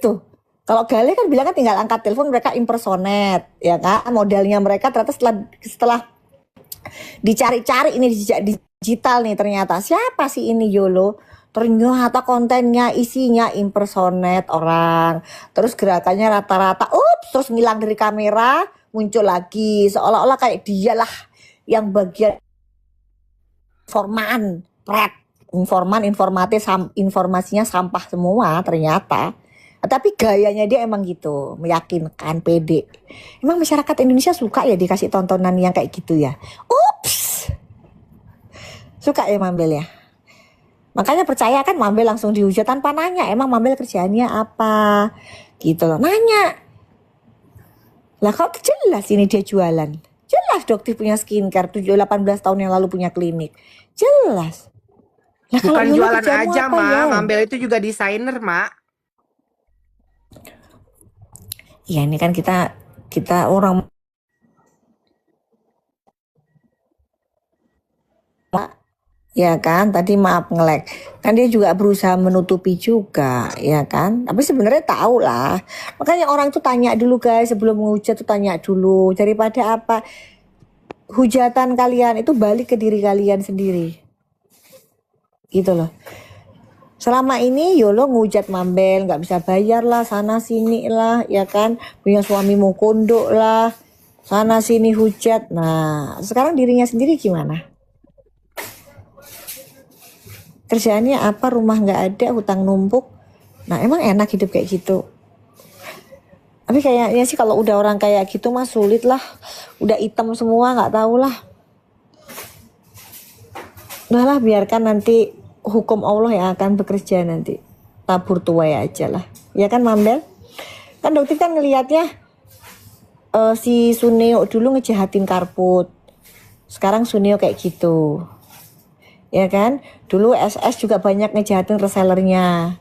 itu. Kalau Gale kan bilang kan tinggal angkat telepon, mereka impersonate, ya kan? Modalnya mereka ternyata setelah dicari-cari ini di digital nih, ternyata siapa sih ini YOLO? Ternyata kontennya isinya impersonate orang. Terus gerakannya rata-rata terus ngilang dari kamera, muncul lagi seolah-olah kayak dialah yang bagian informan informasinya sampah semua ternyata. Tapi gayanya dia emang gitu, meyakinkan, pede. Emang masyarakat Indonesia suka ya dikasih tontonan yang kayak gitu ya. Suka ya Mambel ya. Makanya percaya kan Mambel langsung dihujat tanpa nanya. Emang Mambel kerjaannya apa? Gitu loh. Nanya. Lah kok jelas ini dia jualan. Jelas Dokti punya skincare 18 tahun yang lalu punya klinik. Jelas. Lah, bukan jualan aja, Ma. Mambel itu juga desainer, Ma. Ya ini kan kita orang ya kan, tadi maaf ngelek. Kan dia juga berusaha menutupi juga, ya kan. Tapi sebenarnya tahu lah. Makanya orang tuh tanya dulu guys, sebelum menghujat tuh tanya dulu. Daripada apa? Hujatan kalian itu balik ke diri kalian sendiri. Gitu loh. Selama ini YOLO ngehujat Mambel, nggak bisa bayar lah, sana sini lah, ya kan. Punya suami mau kondok lah, sana sini hujat. Nah, sekarang dirinya sendiri gimana? Kerjaannya apa, rumah nggak ada, hutang numpuk. Nah emang enak hidup kayak gitu. Tapi kayaknya sih kalau udah orang kayak gitu mah sulit lah. Udah hitam semua, nggak tahu lah. Udahlah biarkan nanti hukum Allah yang akan bekerja nanti. Tabur tuai aja lah. Ya kan Mambel? Kan Dokter kan ngelihatnya si Suneo dulu ngejahatin Karput. Sekarang Suneo kayak gitu. Ya kan, dulu SS juga banyak ngejahatin resellernya,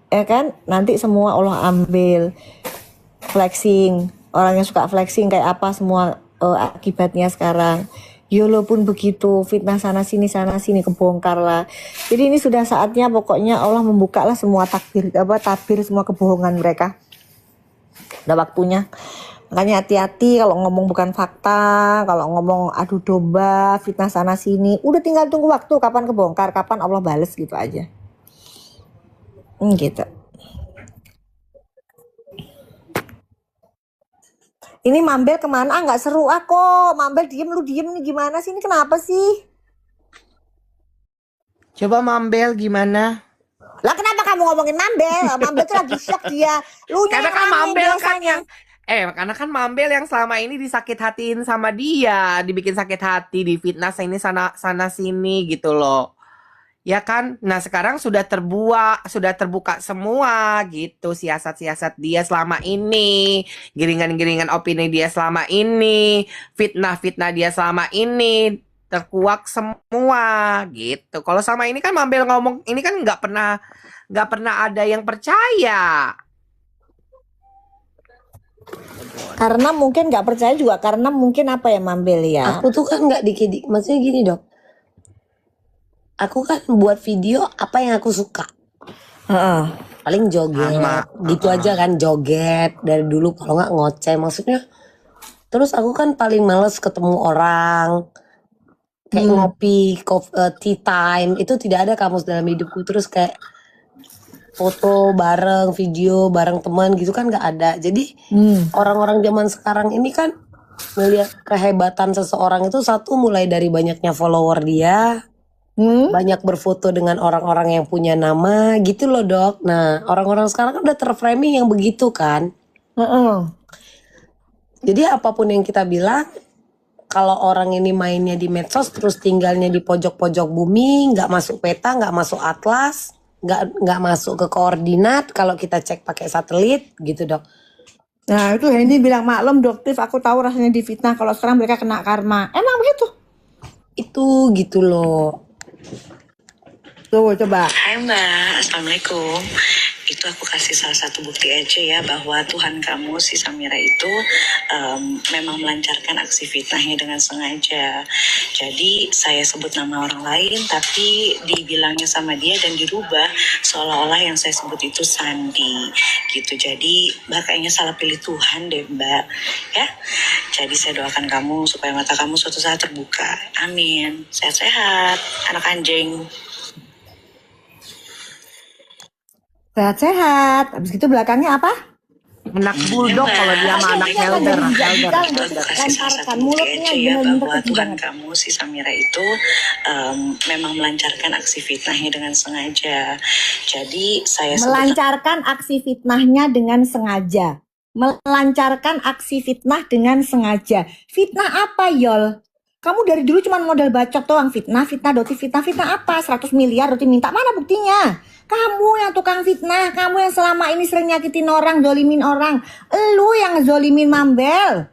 ya kan, nanti semua Allah ambil, flexing, orang yang suka flexing kayak apa semua akibatnya sekarang. YOLO pun begitu, fitnah sana sini kebongkar lah. Jadi ini sudah saatnya pokoknya Allah membuka lah semua tabir semua kebohongan mereka. Udah waktunya. Makanya hati-hati kalau ngomong bukan fakta, kalau ngomong adu domba, fitnah sana sini, udah tinggal tunggu waktu kapan kebongkar, kapan Allah bales gitu aja. Gitu. Ini Mambel kemana? Nggak seru kok. Mambel diem nih gimana sih? Ini kenapa sih? Coba Mambel gimana? Lah kenapa kamu ngomongin Mambel? Mambel tuh lagi shock dia. Karena kan Mambel kan yang karena kan Mambel yang selama ini disakit hatiin sama dia, dibikin sakit hati, difitnah ini sana sini gitu loh. Ya kan? Nah, sekarang sudah terbuka semua gitu siasat-siasat dia selama ini, giringan-giringan opini dia selama ini, fitnah-fitnah dia selama ini terkuak semua gitu. Kalau sama ini kan Mambel ngomong ini kan nggak pernah ada yang percaya. Karena mungkin nggak percaya juga karena mungkin apa ya Mambel ya. Aku tuh kan nggak dikit, maksudnya gini Dok. Aku kan buat video apa yang aku suka. Paling joget, gitu aja kan, joget dari dulu kalau nggak ngoceh maksudnya. Terus aku kan paling males ketemu orang, kayak ngopi, tea time itu tidak ada kamus dalam hidupku. Terus kayak foto bareng, video bareng teman gitu kan nggak ada. Jadi orang-orang zaman sekarang ini kan melihat kehebatan seseorang itu satu mulai dari banyaknya follower dia, banyak berfoto dengan orang-orang yang punya nama gitu loh Dok. Nah orang-orang sekarang kan udah terframing yang begitu kan. Jadi apapun yang kita bilang, kalau orang ini mainnya di medsos terus tinggalnya di pojok-pojok bumi, nggak masuk peta, nggak masuk atlas, nggak masuk ke koordinat kalau kita cek pakai satelit gitu Dok. Nah itu Hendy bilang maklum Doktif, aku tahu rasanya difitnah kalau sekarang mereka kena karma. Emang begitu? Itu gitu loh. Tuh coba. Hai Mbak, Assalamualaikum. itu aku kasih salah satu bukti aja ya bahwa Tuhan kamu si Samira itu memang melancarkan aksi fitnahnya dengan sengaja. Jadi saya sebut nama orang lain tapi dibilangnya sama dia dan dirubah seolah-olah yang saya sebut itu Sandi gitu. Jadi Mbak kayaknya salah pilih Tuhan deh Mbak ya. Jadi saya doakan kamu supaya mata kamu suatu saat terbuka. Amin. Sehat-sehat anak anjing. Sehat-sehat. Habis itu belakangnya apa? Anak bulldog kalau dia sama anak elder. Lemparkan mulutnya ya benar-benar bahwa kecil Tuhan banget. kamu si Samira itu memang melancarkan aksi fitnahnya dengan sengaja. Jadi saya Melancarkan aksi fitnahnya dengan sengaja. Melancarkan aksi fitnah dengan sengaja. Fitnah apa, Yol? Kamu dari dulu cuma modal bacot doang. Fitnah, Doti, fitnah apa? 100 miliar Doti minta. Mana buktinya? Kamu yang tukang fitnah. Kamu yang selama ini sering nyakitin orang, zolimin orang. Elu yang zolimin Mambel.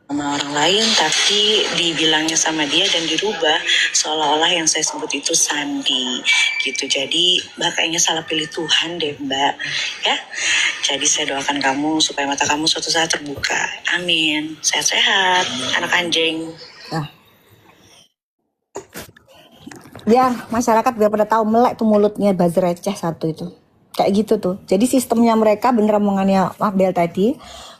sama orang lain tapi dibilangnya sama dia dan dirubah seolah-olah yang saya sebut itu Sandi gitu. Jadi Mbak kayaknya salah pilih Tuhan deh Mbak ya. Jadi saya doakan kamu supaya mata kamu suatu saat terbuka. Amin. Sehat-sehat anak anjing. Biar masyarakat biar pada tahu melek tuh mulutnya buzzer receh satu itu. Kayak gitu tuh. Jadi sistemnya mereka bener omongannya Mabel tadi.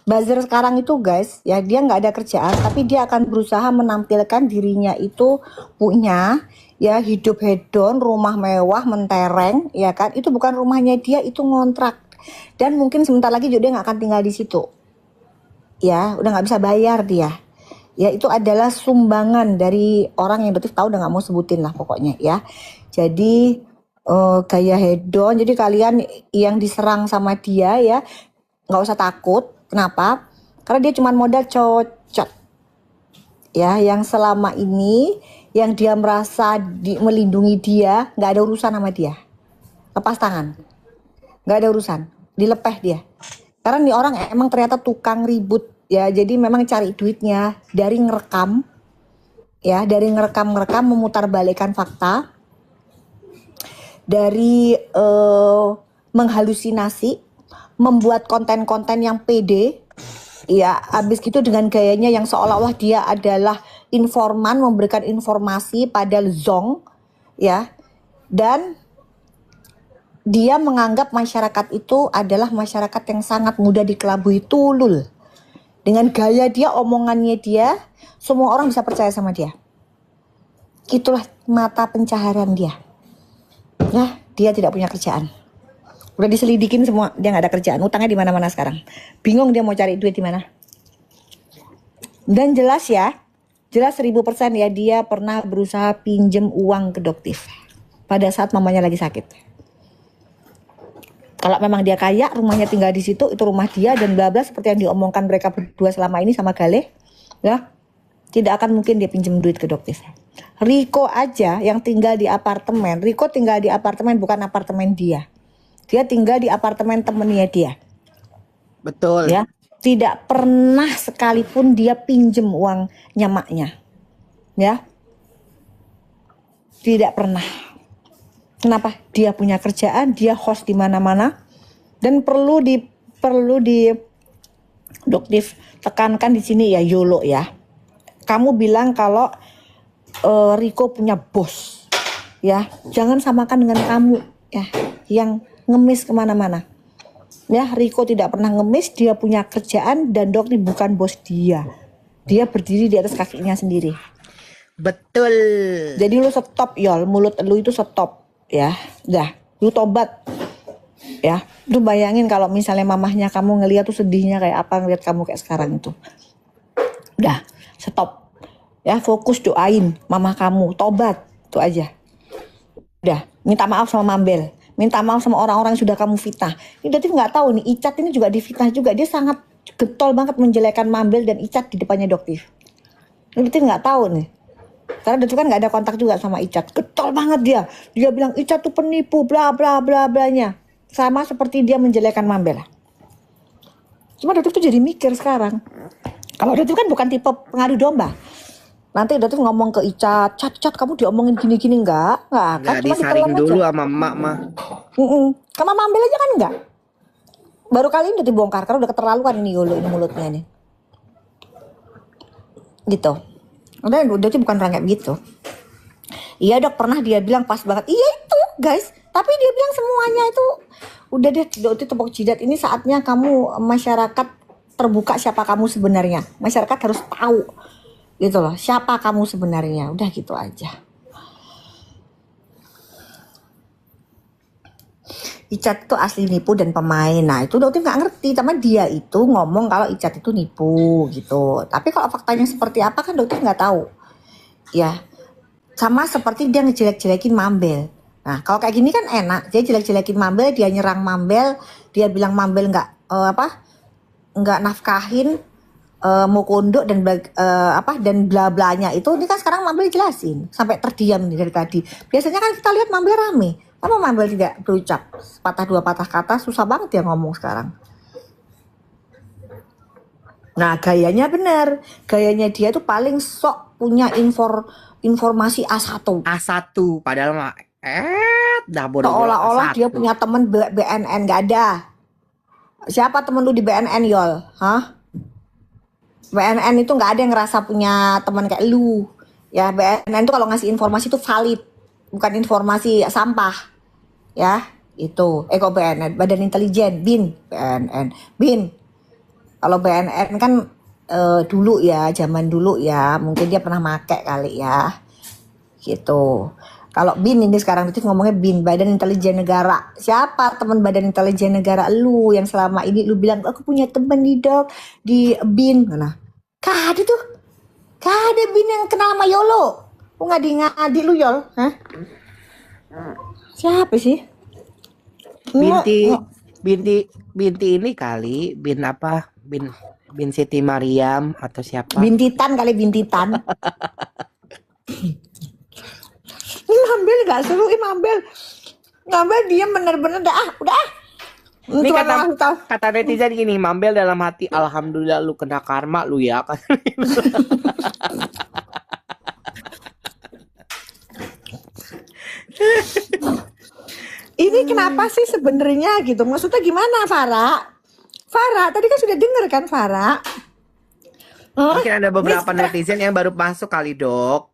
Buzzer sekarang itu guys, ya dia nggak ada kerjaan, tapi dia akan berusaha menampilkan dirinya itu punya ya hidup hedon, rumah mewah, mentereng, ya kan? Itu bukan rumahnya dia, itu ngontrak. Dan mungkin sebentar lagi juga dia nggak akan tinggal di situ. Ya, udah nggak bisa bayar dia. Ya itu adalah sumbangan dari orang yang Dotif tahu, udah nggak mau sebutin lah pokoknya ya. Jadi gaya hedon, jadi kalian yang diserang sama dia ya nggak usah takut. Kenapa? Karena dia cuma modal cocok. Ya, yang selama ini yang dia merasa melindungi dia, nggak ada urusan sama dia. Lepas tangan. Nggak ada urusan, dilepeh dia. Karena nih orang emang ternyata tukang ribut ya, jadi memang cari duitnya dari ngerekam ya, dari ngerekam memutarbalikkan fakta, dari menghalusinasi, membuat konten-konten yang pede ya, habis gitu dengan gayanya yang seolah-olah dia adalah informan, memberikan informasi padahal zong ya, dan dia menganggap masyarakat itu adalah masyarakat yang sangat mudah dikelabui, tulul. Dengan gaya dia, omongannya dia, semua orang bisa percaya sama dia. Itulah mata pencaharian dia. Ya, dia tidak punya kerjaan. Udah diselidikin semua, dia nggak ada kerjaan. Utangnya di mana-mana sekarang. Bingung dia mau cari duit di mana. Dan jelas ya, jelas 1000% ya, dia pernah berusaha pinjem uang ke Doktif pada saat mamanya lagi sakit. Kalau memang dia kaya, rumahnya tinggal di situ, itu rumah dia dan bla bla seperti yang diomongkan mereka berdua selama ini sama Galeh, ya. Tidak akan mungkin dia pinjem duit ke Doktif. Riko aja yang tinggal di apartemen, Riko tinggal di apartemen bukan apartemen dia. Dia tinggal di apartemen temennya dia. Betul. Ya, tidak pernah sekalipun dia pinjem uang nyamaknya. Ya. Tidak pernah. Kenapa? Dia punya kerjaan, dia host di mana-mana, dan perlu di Doktif tekankan di sini ya, YOLO ya. Kamu bilang kalau Riko punya bos, ya jangan samakan dengan kamu ya yang ngemis kemana-mana. Ya, Riko tidak pernah ngemis, dia punya kerjaan dan Doktif bukan bos dia. Dia berdiri di atas kakinya sendiri. Betul. Jadi lu stop Yol, mulut lu itu stop. Ya, udah, lu tobat. Ya, lu bayangin kalau misalnya mamahnya kamu ngeliat tuh sedihnya kayak apa ngeliat kamu kayak sekarang itu. Udah, stop. Ya, fokus doain mamah kamu, tobat, itu aja. Udah, minta maaf sama Mambel, minta maaf sama orang-orang yang sudah kamu fitnah. Ini Dotif nggak tahu nih, Icat ini juga difitnah juga. Dia sangat getol banget menjelekan Mambel dan Icat di depannya Doktif. Ini Dotif nggak tahu nih. Karena Dotif kan nggak ada kontak juga sama Icat. Getol banget dia. Dia bilang Icat tuh penipu, bla bla bla blanya. Sama seperti dia menjelekan Mambel. Cuma Dotif tuh jadi mikir sekarang. Kalau Dotif kan bukan tipe pengadu domba. Nanti Dotif ngomong ke Icat, Cat kamu diomongin gini-gini enggak? Enggak, kan Nggak cuma disaring ditelan dulu aja. sama emak mah. Sama Mambel aja kan enggak? Baru kali ini udah dibongkar karena udah keterlaluan ini Yolo ini mulutnya nih. Gitu. Udah bukan orang kayak gitu. Iya dok, pernah dia bilang pas banget. Iya itu guys. Tapi dia bilang semuanya itu udah deh, itu tepuk jidat. Ini saatnya kamu masyarakat terbuka siapa kamu sebenarnya. Masyarakat harus tahu gitu loh, siapa kamu sebenarnya. Udah gitu aja. Icat itu asli nipu dan pemain. Nah itu Dokter nggak ngerti, tapi dia itu ngomong kalau Icat itu nipu gitu. Tapi kalau faktanya seperti apa kan Dokter nggak tahu. Ya, sama seperti dia ngejelek-jelekin Mambel. Nah kalau kayak gini kan enak, dia jelek-jelekin Mambel, dia nyerang Mambel, dia bilang Mambel nggak nafkahin, mau kondok dan dan bla blanya itu. Ini kan sekarang Mambel jelasin sampai terdiam nih dari tadi. Biasanya kan kita lihat Mambel rame. Apa Mambel tidak berucap patah dua patah kata, susah banget ya ngomong sekarang. Nah gayanya bener, gayanya dia tuh paling sok punya informasi A1. A1 padahal mah dah bodoh Seolah-olah dia punya temen BNN, gak ada. Siapa temen lu di BNN Yol? Hah? BNN itu gak ada yang ngerasa punya temen kayak lu. Ya BNN itu kalau ngasih informasi itu valid, bukan informasi sampah. Ya itu kok BNN, Badan Intelijen, BNN. Kalau BNN kan dulu ya, zaman dulu ya, mungkin dia pernah make kali ya, gitu. Kalau BIN ini sekarang itu ngomongnya BIN, Badan Intelijen Negara. Siapa teman Badan Intelijen Negara lu yang selama ini lu bilang aku punya teman di dok di BIN? Nah, kade tuh, kade BIN yang kenal sama Yolo. Lu ngadi lu Yol, hah? Siapa sih? Binti ini kali, Bin apa? Bin Siti Mariam atau siapa? Bintitan kali, Bintitan. Ini Mambel gak seru, Mambel dia bener-bener udah. Ini kata netizen gini, Mambel dalam hati, alhamdulillah lu kena karma lu ya. Ini kenapa sih sebenarnya gitu? Maksudnya gimana Farah? Farah, tadi kan sudah denger kan Farah? Mungkin ada beberapa netizen yang baru masuk kali dok.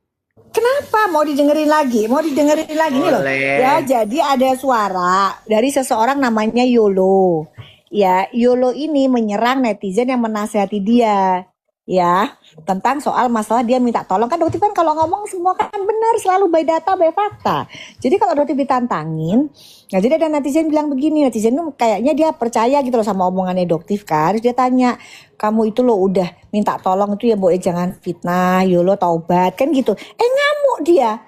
Kenapa mau didengerin lagi? Nih loh. Ya, jadi ada suara dari seseorang namanya Yolo. Ya, Yolo ini menyerang netizen yang menasihati dia. Ya, tentang soal masalah dia minta tolong. Kan Dokter kan kalau ngomong semua kan benar, selalu by data, by fakta. Jadi kalau Dokter ditantangin, nah jadi ada netizen bilang begini, netizen tuh kayaknya dia percaya gitu loh sama omongannya Dokter kan. Terus dia tanya, kamu itu loh udah minta tolong itu ya boleh jangan fitnah, Yolo taubat kan gitu. Ngamuk dia,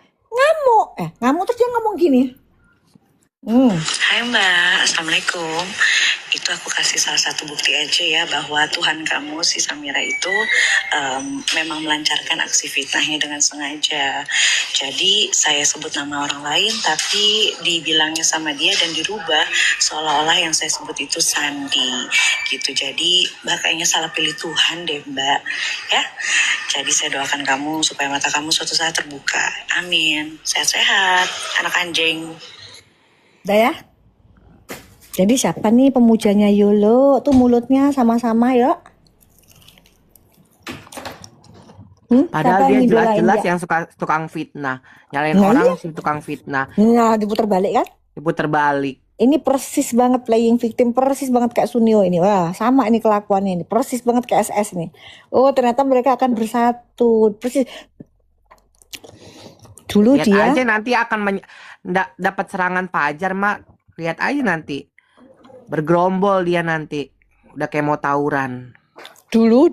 ngamuk terus dia ngomong gini. Hai Mbak, Assalamualaikum. Itu aku kasih salah satu bukti aja ya bahwa Tuhan kamu si Samira itu memang melancarkan aksi fitnahnya dengan sengaja. Jadi saya sebut nama orang lain tapi dibilangnya sama dia dan dirubah seolah-olah yang saya sebut itu Sandi gitu. Jadi Mbak kayaknya salah pilih Tuhan deh Mbak ya. Jadi saya doakan kamu supaya mata kamu suatu saat terbuka. Amin. Sehat-sehat anak anjing. Udah ya. Jadi siapa nih pemujanya Yolo? Tuh mulutnya sama-sama ya. Padahal dia jelas-jelas yang suka tukang fitnah. Nyalain orang sih tukang fitnah. Nah, diputar balik kan? Diputar balik. Ini persis banget playing victim, persis banget kayak Sunio ini. Wah, sama ini kelakuannya ini. Persis banget kayak SS nih. Oh, ternyata mereka akan bersatu. Persis. Dulu Lihat dia aja nanti akan dapat serangan Fajar, Mak. Lihat aja nanti. Bergerombol dia nanti. Udah kayak mau tawuran. dulu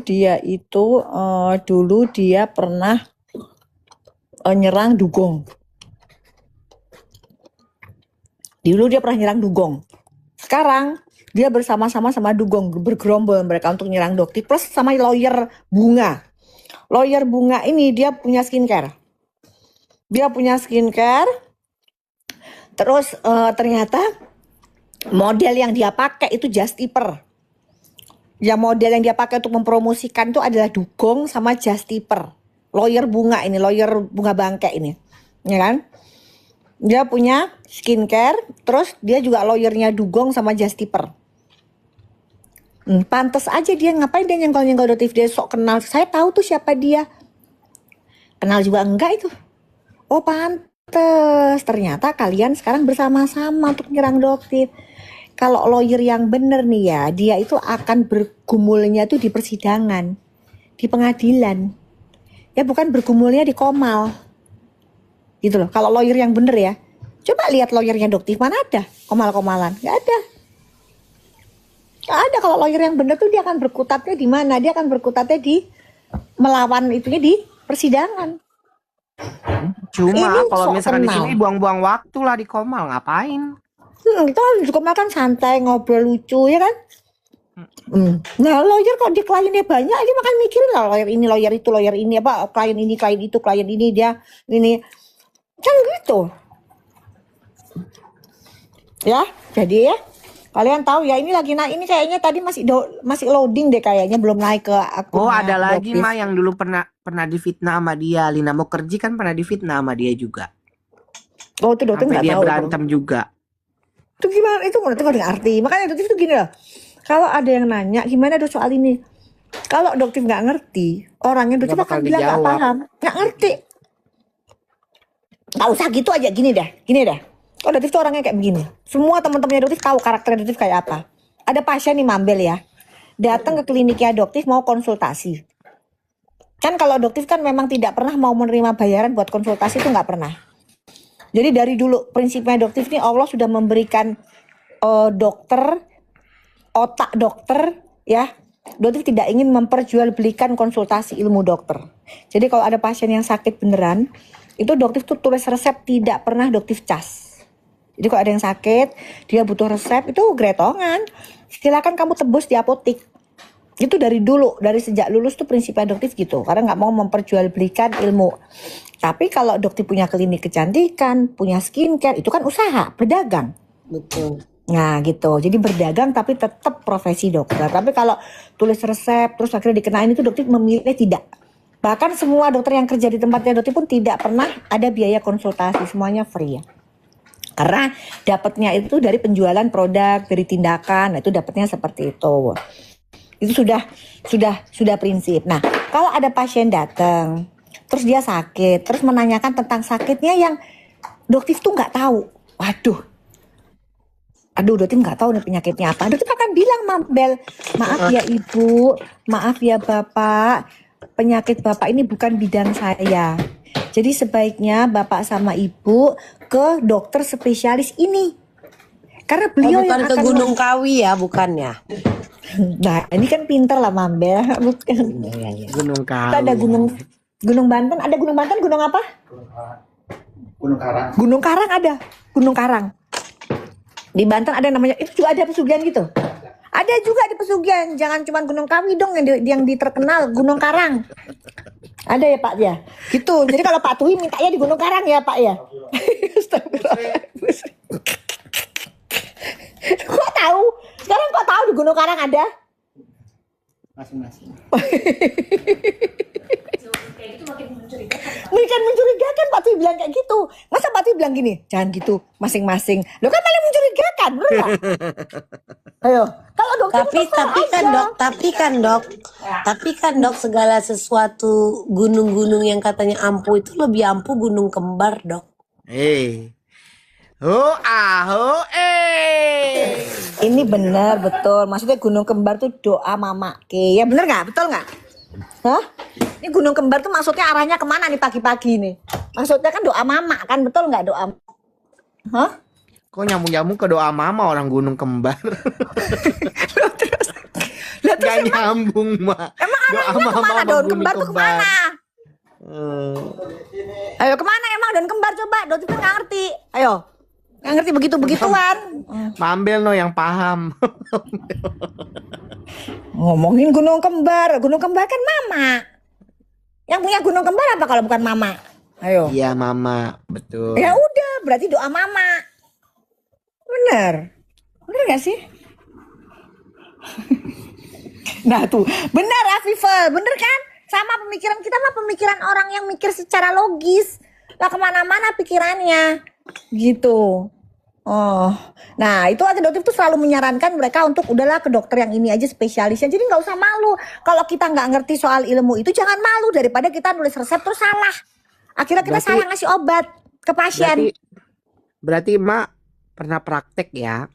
dia itu dulu dia pernah nyerang Dugong. Dulu dia pernah nyerang Dugong. Sekarang dia bersama-sama sama Dugong bergerombol mereka untuk nyerang Dokter plus sama lawyer Bunga. Lawyer Bunga ini dia punya skincare. Terus ternyata model yang dia pakai itu Justiper. Yang model yang dia pakai untuk mempromosikan itu adalah Dugong sama Justiper. Lawyer Bunga ini, lawyer Bunga Bangke ini. Ya kan? Dia punya skincare, terus dia juga lawyernya Dugong sama Justiper. Pantes aja dia ngapain dia nyenggol-nyenggol notif, dia sok kenal. Saya tahu tuh siapa dia. Kenal juga enggak itu. Oh pantes, ternyata kalian sekarang bersama-sama untuk nyerang Doktif. Kalau lawyer yang bener nih ya, dia itu akan bergumulnya tuh di persidangan, di pengadilan. Ya bukan bergumulnya di Komal. Gitu loh, kalau lawyer yang bener ya. Coba lihat lawyernya Doktif, mana ada komal-komalan, gak ada. Gak ada. Kalau lawyer yang bener tuh dia akan berkutatnya di mana? Dia akan berkutatnya di melawan itunya di persidangan. Cuma Ini kalau sok misalkan di kenal. sini buang-buang waktu lah di Komal, ngapain? Kita juga makan santai, ngobrol lucu ya kan. Nah lawyer kalau di kliennya banyak, dia makan mikirin lah lawyer ini, lawyer itu, lawyer ini, apa klien ini, klien itu, klien ini, dia ini. Kan gitu. Ya, jadi ya kalian tahu ya, ini lagi naik, ini kayaknya tadi masih loading deh kayaknya, belum naik ke Oh, akunnya ada lagi Doktif. mah yang dulu pernah difitnah sama dia. Lina Mukherjee kan pernah difitnah sama dia juga. Oh itu Doktif Sampai nggak dia tahu itu. berantem juga. Itu gimana? Itu menurut nggak ngerti. Makanya Doktif itu gini loh. Kalau ada yang nanya gimana dong soal ini, kalau Doktif nggak ngerti, orangnya Doktif Nggak bakal akan bilang nggak dijawab. paham, nggak ngerti. Nggak usah gitu aja, gini deh. Oh Doktif tuh orangnya kayak begini. Semua teman-temannya Doktif tahu karakter Doktif kayak apa. Ada pasien nih Mambel ya, datang ke kliniknya Doktif mau konsultasi. Kan kalau Doktif kan memang tidak pernah mau menerima bayaran buat konsultasi, itu nggak pernah. Jadi dari dulu prinsipnya Doktif nih, Allah sudah memberikan dokter, otak dokter ya. Doktif tidak ingin memperjualbelikan konsultasi ilmu dokter. Jadi kalau ada pasien yang sakit beneran, itu Doktif tuh tulis resep, tidak pernah Doktif cas. Jadi kalau ada yang sakit, dia butuh resep, itu gretongan. Silakan kamu tebus di apotik. Itu dari dulu, dari sejak lulus tuh prinsipnya Doktif gitu. Karena nggak mau memperjualbelikan ilmu. Tapi kalau Doktif punya klinik kecantikan, punya skincare, itu kan usaha, berdagang. Betul. Nah gitu, jadi berdagang tapi tetap profesi dokter. Tapi kalau tulis resep terus akhirnya dikenain, itu Doktif memilih tidak. Bahkan semua dokter yang kerja di tempatnya Doktif pun tidak pernah ada biaya konsultasi, semuanya free ya. Karena dapatnya itu dari penjualan produk, dari tindakan, itu dapatnya seperti itu. Itu sudah prinsip. Nah, kalau ada pasien datang, terus dia sakit, terus menanyakan tentang sakitnya yang Doktif tuh nggak tahu. Aduh, Doktif nggak tahu nih penyakitnya apa. Doktif akan bilang, Mambel, maaf ya Ibu, maaf ya Bapak, penyakit Bapak ini bukan bidang saya. Jadi sebaiknya Bapak sama Ibu ke dokter spesialis ini. Karena beliau bukan yang ke akan Gunung Kawi ya, bukannya? Nah, ini kan pinter lah Mambel. Bukan. Gunung Kita ada Kawi. Gunung Banten, ada Gunung Banten, gunung apa? Gunung Karang. Gunung Karang ada, Gunung Karang. Di Banten ada namanya, itu juga ada pesugihan gitu. Ada juga di pesugihan, jangan cuma Gunung Kawi dong yang terkenal, Gunung Karang. Ada ya Pak ya, gitu. Jadi kalau Pak Tui mintanya di Gunung Karang ya Pak ya. Astagfirullahaladzim. Kok tahu? Sekarang kok tahu di Gunung Karang ada? Masing-masing. Makin mencurigakan Pak Tui bilang kayak gitu. Masa Pak Tui bilang gini, jangan gitu, masing-masing. Lo kan malah mencurigakan, bener gak? Ayo, kalau dokter Tapi kan dok segala sesuatu gunung-gunung yang katanya ampuh itu lebih ampuh gunung kembar dok. ini bener betul. Maksudnya gunung kembar tuh doa mama ke. Ya bener nggak? Betul nggak? Hah? Ini gunung kembar tuh maksudnya arahnya kemana nih pagi-pagi nih? Maksudnya kan doa mama kan, betul nggak doa? Hah? Kok nyambung-nyambung ke doa mama orang gunung kembar? Lah terus Gak nyambung mah. emang Doa arahnya mama kemana sama daun gunung kembar tuh kemana? Ayo kemana emang daun kembar coba? Dokter kan nggak ngerti. Ayo, nggak ngerti begitu-begituan. Mambel no yang paham. Ngomongin gunung kembar kan mama. Yang punya gunung kembar apa kalau bukan mama? Ayo. Iya mama, betul. Ya udah, berarti doa mama. Bener gak sih? Nah tuh, benar Afifah, bener kan? Sama pemikiran kita mah pemikiran orang yang mikir secara logis. Lah kemana-mana pikirannya, gitu. Oh, nah itu ada dokter tuh selalu menyarankan mereka untuk udahlah ke dokter yang ini aja spesialisnya. Jadi nggak usah malu. Kalau kita nggak ngerti soal ilmu itu jangan malu daripada kita nulis resep terus salah. Akhirnya kita Berarti salah ngasih obat ke pasien. berarti Mak pernah praktek ya?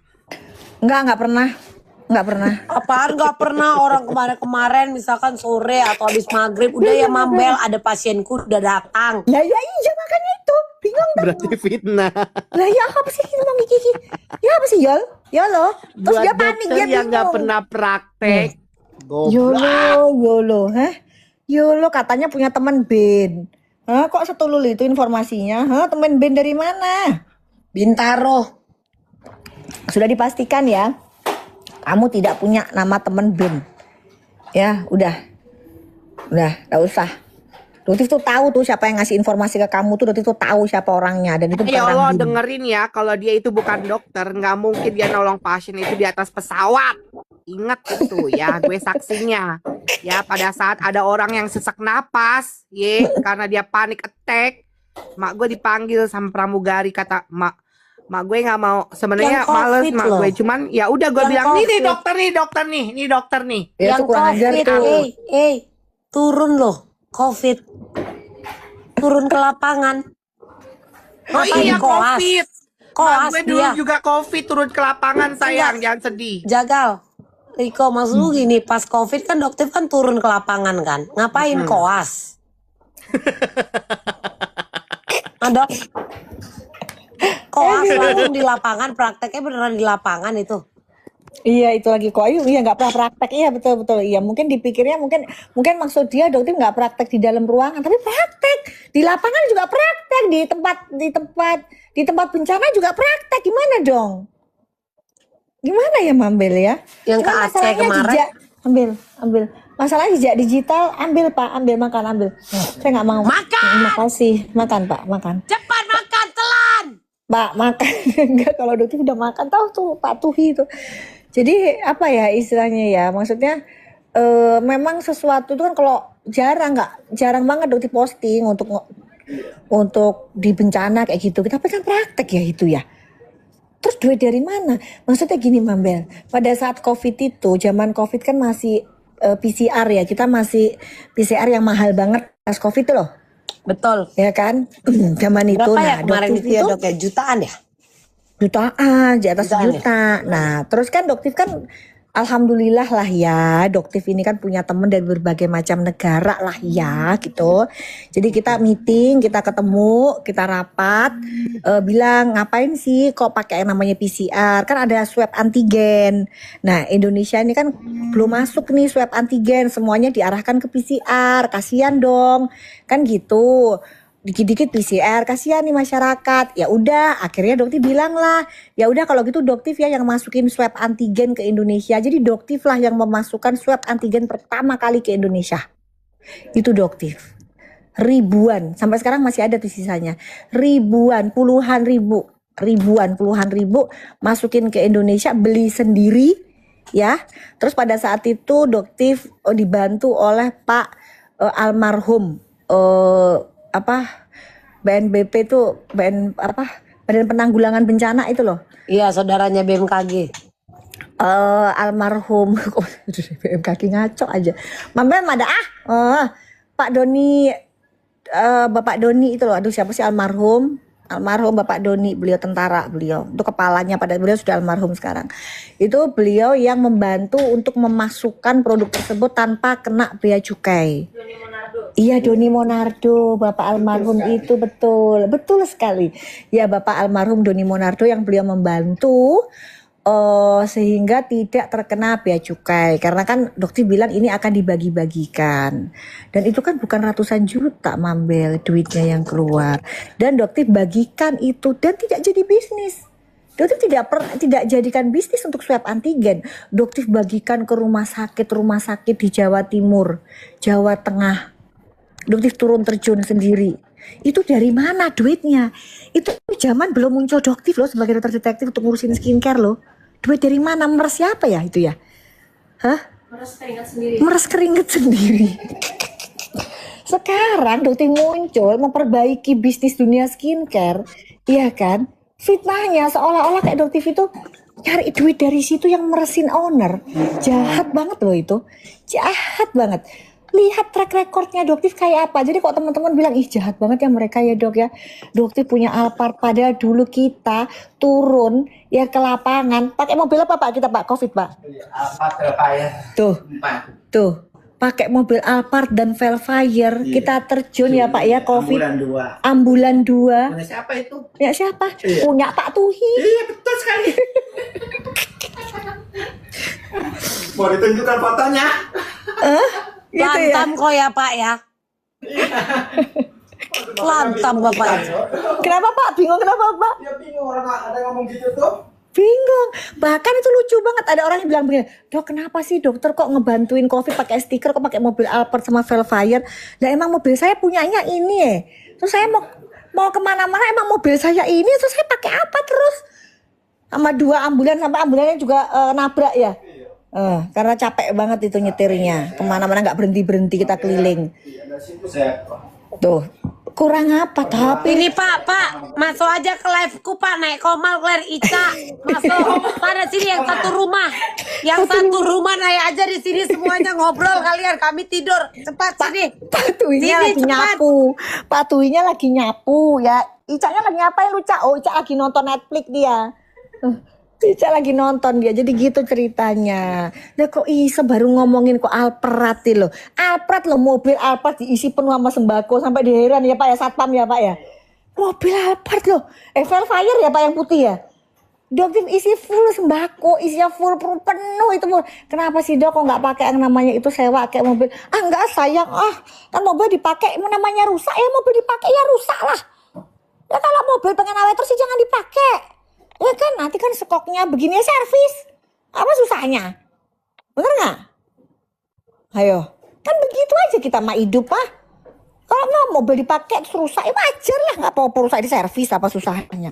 Nggak pernah. Nggak pernah. Apaan gak pernah orang kemarin-kemarin misalkan sore atau habis maghrib udah ya Mambel ada pasienku udah datang. Ya iya makanya itu bingung dong. Berarti fitnah. Lah ya apa sih ngomong Kiki? Ya apa sih Yol? Yolo. Terus Buat dia panik dokter dia yang bingung. nggak pernah praktek. Yolo, Yolo katanya punya teman Ben. Hah, kok setulul itu informasinya? Hah, teman Ben dari mana? Bintaro. Sudah dipastikan ya, kamu tidak punya nama teman Ben. Ya, udah, gak usah. Dokter tuh tahu tuh siapa yang ngasih informasi ke kamu tuh, dokter tuh tahu siapa orangnya dan itu bukan Ya orang Allah, Ben. dengerin ya, kalau dia itu bukan dokter, nggak mungkin dia nolong pasien itu di atas pesawat. Ingat itu ya, gue saksinya. Ya, pada saat ada orang yang sesak napas, karena dia panik attack, mak gue dipanggil sama pramugari, kata mak gue nggak mau, sebenarnya Yang males COVID mak loh. gue, cuman ya udah gue Yang bilang nih COVID. dokter nih. Ya, Yang itu kurang ajar COVID, tuh. turun loh, COVID. Turun ke lapangan. Oh Ngapain iya koas? COVID. Koas Gue dulu dia. juga COVID turun ke lapangan sayang, jangan sedih. Jagal. Riko, maksud lu gini, pas COVID kan dokter kan turun ke lapangan kan. Ngapain koas? Dok. Koas langsung di lapangan, prakteknya beneran di lapangan itu. Iya itu lagi kok Ayu, iya nggak pernah praktek, iya betul iya mungkin dipikirnya mungkin maksud dia dokter nggak praktek di dalam ruangan tapi praktek di lapangan juga praktek di tempat bencana juga praktek gimana dong ya Mambel ya Yang ke Cuman Aceh masalahnya kemarin. jejak ambil masalahnya jejak digital ambil Pak ambil saya nggak mau Makan! makasih makan Pak makan Cepat makan, telan! Pak makan enggak kalau dokter udah makan tahu tuh Pak Tuhi itu. Jadi apa ya istilahnya ya maksudnya memang sesuatu itu kan kalau jarang banget dokter posting untuk di bencana kayak gitu. Kita kan praktek ya itu ya. Terus duit dari mana? Maksudnya gini Mambel, pada saat COVID itu zaman COVID kan masih PCR ya kita masih PCR yang mahal banget pas COVID itu loh. Betul. Ya kan zaman itu Berapa ya nah kemarin dokter itu ya dok ya? Jutaan ya? jutaan di atas Jutaan ya? juta. Nah, terus kan Doktif kan alhamdulillah lah ya, Doktif ini kan punya temen dari berbagai macam negara lah ya gitu. Jadi kita meeting, kita ketemu, kita rapat, bilang ngapain sih kok pakai yang namanya PCR? Kan ada swab antigen. Nah, Indonesia ini kan belum masuk nih swab antigen, semuanya diarahkan ke PCR. Kasihan dong. Kan gitu. Dikit-dikit PCR kasihan nih masyarakat. Ya udah akhirnya Doktif bilang lah ya udah kalau gitu Doktif ya yang masukin swab antigen ke Indonesia. Jadi Doktif lah yang memasukkan swab antigen pertama kali ke Indonesia. Itu Doktif ribuan sampai sekarang masih ada tuh sisanya ribuan puluhan ribu masukin ke Indonesia beli sendiri ya. Terus pada saat itu Doktif dibantu oleh Pak almarhum BNBP itu Badan Penanggulangan Bencana itu loh. Iya, saudaranya BMKG. Almarhum BMKG ngaco aja. Mambel ada Pak Doni Bapak Doni itu loh. Aduh siapa sih almarhum Bapak Doni, beliau tentara, beliau itu kepalanya, pada beliau sudah almarhum sekarang. Itu beliau yang membantu untuk memasukkan produk tersebut tanpa kena bea cukai. Iya Doni Monardo, Bapak almarhum itu betul sekali. Ya Bapak almarhum Doni Monardo yang beliau membantu sehingga tidak terkena bea cukai karena kan dokter bilang ini akan dibagi-bagikan dan itu kan bukan ratusan juta Mambel duitnya yang keluar dan dokter bagikan itu dan tidak jadi bisnis. Dokter tidak jadikan bisnis untuk swab antigen. Dokter bagikan ke rumah sakit di Jawa Timur, Jawa Tengah. Dokter turun terjun sendiri. Itu dari mana duitnya? Itu zaman belum muncul Dokter loh sebagai dokter detektif untuk ngurusin skincare loh. Duit dari mana? Meres siapa ya itu ya? Hah? Meres keringet sendiri. Sekarang Dokter muncul memperbaiki bisnis dunia skincare. Iya kan? Fitnahnya seolah-olah kayak Doktif itu cari duit dari situ yang meresin owner. Jahat banget loh itu. Jahat banget. Lihat track recordnya Doktif kayak apa. Jadi kok teman-teman bilang, ih jahat banget ya mereka ya dok ya. Doktif punya Alphard, padahal dulu kita turun ya ke lapangan. Pakai mobil apa pak kita pak? Covid pak? Apa ya? Tuh, 4. tuh. Pakai mobil Alphard dan Velfire. Kita terjun ya pak ya Covid. Ambulan 2. Ambulan 2. Punya siapa itu? Ya siapa? Iya. Punya Pak Tuhi. Iya betul sekali. Mau ditunjukkan fotonya? Gitu ya. Lantam kok ya Pak ya. Lantam Bapak. Kenapa Pak? Bingung kenapa Pak? Ya bingung orang ada ngomong gitu tuh. Bingung. Bahkan itu lucu banget. Ada orang yang bilang begini, dok kenapa sih dokter kok ngebantuin Covid pakai stiker, kok pakai mobil Alphard sama Velfire? Lah emang mobil saya punyanya ini ya. Terus saya mau kemana-mana emang mobil saya ini, terus saya pakai apa terus? Sama 2 ambulan, sampai ambulannya juga nabrak ya. Karena capek banget itu nyetirnya. Kemana-mana nggak berhenti-berhenti kita keliling. Iya, dari situ saya. Tuh. Kurang apa tapi? Ini Pak, masuk aja ke live-ku Pak, naik Komal, Claire, Ica, masuk pada sini yang satu rumah, satu rumah naik aja di sini semuanya ngobrol kalian, kami tidur, cepat sini. Patuinya Sini, lagi cepat. nyapu, Patuinya lagi nyapu ya. Icanya lagi ngapain lu Cak? Oh Ica lagi nonton Netflix dia. Ica lagi nonton dia, jadi gitu ceritanya. Nah kok Isa baru ngomongin kok Alphard loh. Alphard loh, mobil Alphard diisi penuh sama sembako sampai diheran ya Pak ya, satpam ya Pak ya. Mobil Alphard loh, Velfire ya Pak yang putih ya. Dokter isi full sembako, isinya full penuh itu. Kenapa sih dok kok nggak pakai yang namanya itu sewa kayak mobil? Ah nggak sayang kan mobil dipakai namanya rusak ya, mobil dipakai ya rusak lah. Ya kalau mobil pengen awet terus sih jangan dipakai. Ya kan nanti kan stoknya begini servis. Apa susahnya? Bener nggak? Ayo, kan begitu aja kita mah hidup Pak. Kalau mau mobil dipakai terus rusak ya wajar lah, nggak apa-apa rusak di servis, apa susahnya?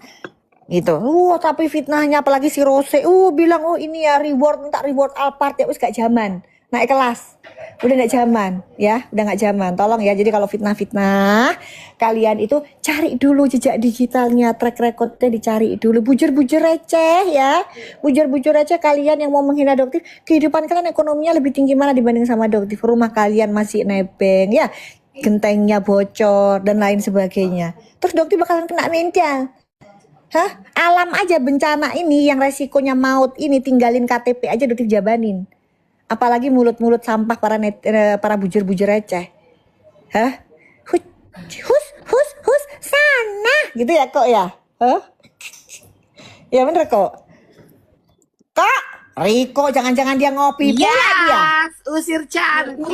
Gitu. Tapi fitnahnya apalagi si Rose, bilang ini ya minta reward Alphard ya, wis gak zaman. Naik kelas. Udah gak zaman ya, udah gak zaman. Tolong ya, jadi kalau fitnah-fitnah kalian itu cari dulu jejak digitalnya, track recordnya dicari dulu. Bujur-bujur receh ya. Bujur-bujur receh kalian yang mau menghina Doktif, kehidupan kalian ekonominya lebih tinggi mana dibanding sama Doktif. Rumah kalian masih nebeng ya, gentengnya bocor dan lain sebagainya. Terus Doktif bakalan kena mental. Alam aja bencana ini yang resikonya maut ini tinggalin KTP aja Doktif jabanin. Apalagi mulut-mulut sampah para bujur-bujur receh. Hus sana gitu ya kok ya. Ya bener kok. Kak Riko jangan-jangan dia ngopi pula dia. Usir cantik.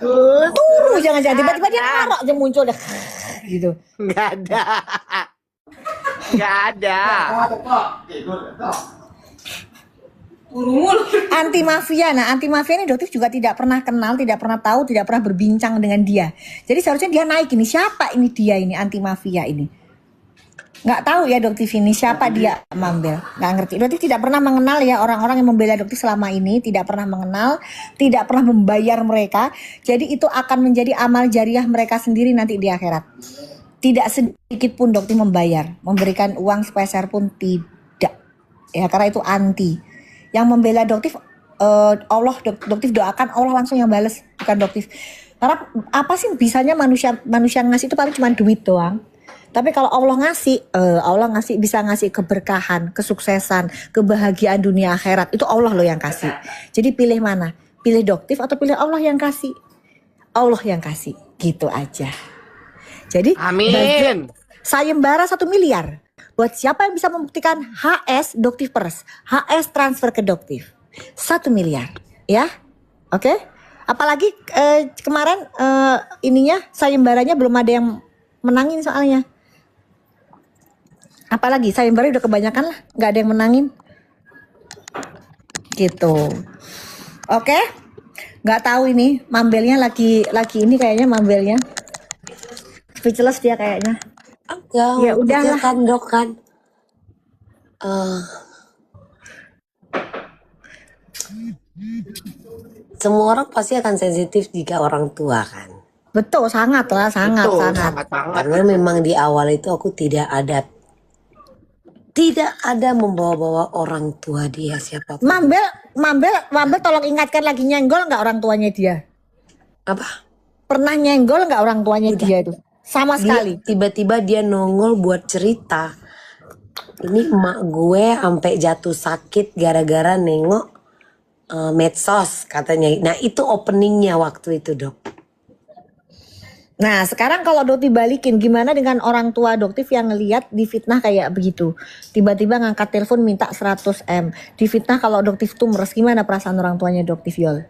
Turu jangan-jangan tiba-tiba dia marok aja muncul dah. Gitu. Nggak ada. Nggak ada. Anti mafia. Nah, anti mafia ini Doktif juga tidak pernah kenal, tidak pernah tahu, tidak pernah berbincang dengan dia. Jadi seharusnya dia naik ini. Siapa ini dia ini anti mafia ini? Nggak tahu ya Doktif ini siapa dia Mambel. Nggak ngerti. Doktif tidak pernah mengenal ya orang-orang yang membela Doktif selama ini. Tidak pernah mengenal, tidak pernah membayar mereka. Jadi itu akan menjadi amal jariah mereka sendiri nanti di akhirat. Tidak sedikit pun Doktif membayar, memberikan uang sepeser pun tidak. Ya karena itu anti. Yang membela Doktif Allah, Doktif doakan Allah langsung yang bales, bukan Doktif. Karena apa sih bisanya manusia ngasih itu paling cuma duit doang. Tapi kalau Allah ngasih bisa ngasih keberkahan, kesuksesan, kebahagiaan dunia akhirat. Itu Allah loh yang kasih. Jadi pilih mana? Pilih Doktif atau pilih Allah yang kasih? Allah yang kasih, gitu aja. Jadi Amin. sayembara 1 miliar. Buat siapa yang bisa membuktikan HS Doktif Pers, HS transfer ke Doktif 1 miliar, ya, oke? Apalagi kemarin ininya sayembaranya belum ada yang menangin soalnya. Apalagi sayembara udah kebanyakan lah, nggak ada yang menangin, gitu, oke? Nggak tahu ini Mambelnya lagi ini kayaknya Mambelnya speechless dia kayaknya. Enggak, Ya udahlah. kan dok kan. Semua orang pasti akan sensitif jika orang tua kan. Betul, sangat lah, sangat. Sangat banget. Karena memang di awal itu aku tidak ada Tidak ada membawa-bawa orang tua dia siapapun. Mambel tolong ingatkan lagi, nyenggol nggak orang tuanya dia? Apa? Pernah nyenggol nggak orang tuanya dia itu? Sama sekali. Tiba-tiba dia nongol buat cerita. Ini emak gue sampai jatuh sakit gara-gara nengok medsos katanya. Nah itu openingnya waktu itu, Dok. Nah sekarang kalau Dokti balikin, gimana dengan orang tua Doktif yang ngelihat difitnah kayak begitu, tiba-tiba ngangkat telepon minta 100 M, difitnah kalau Doktif tuh meres, gimana perasaan orang tuanya Doktif? Yol,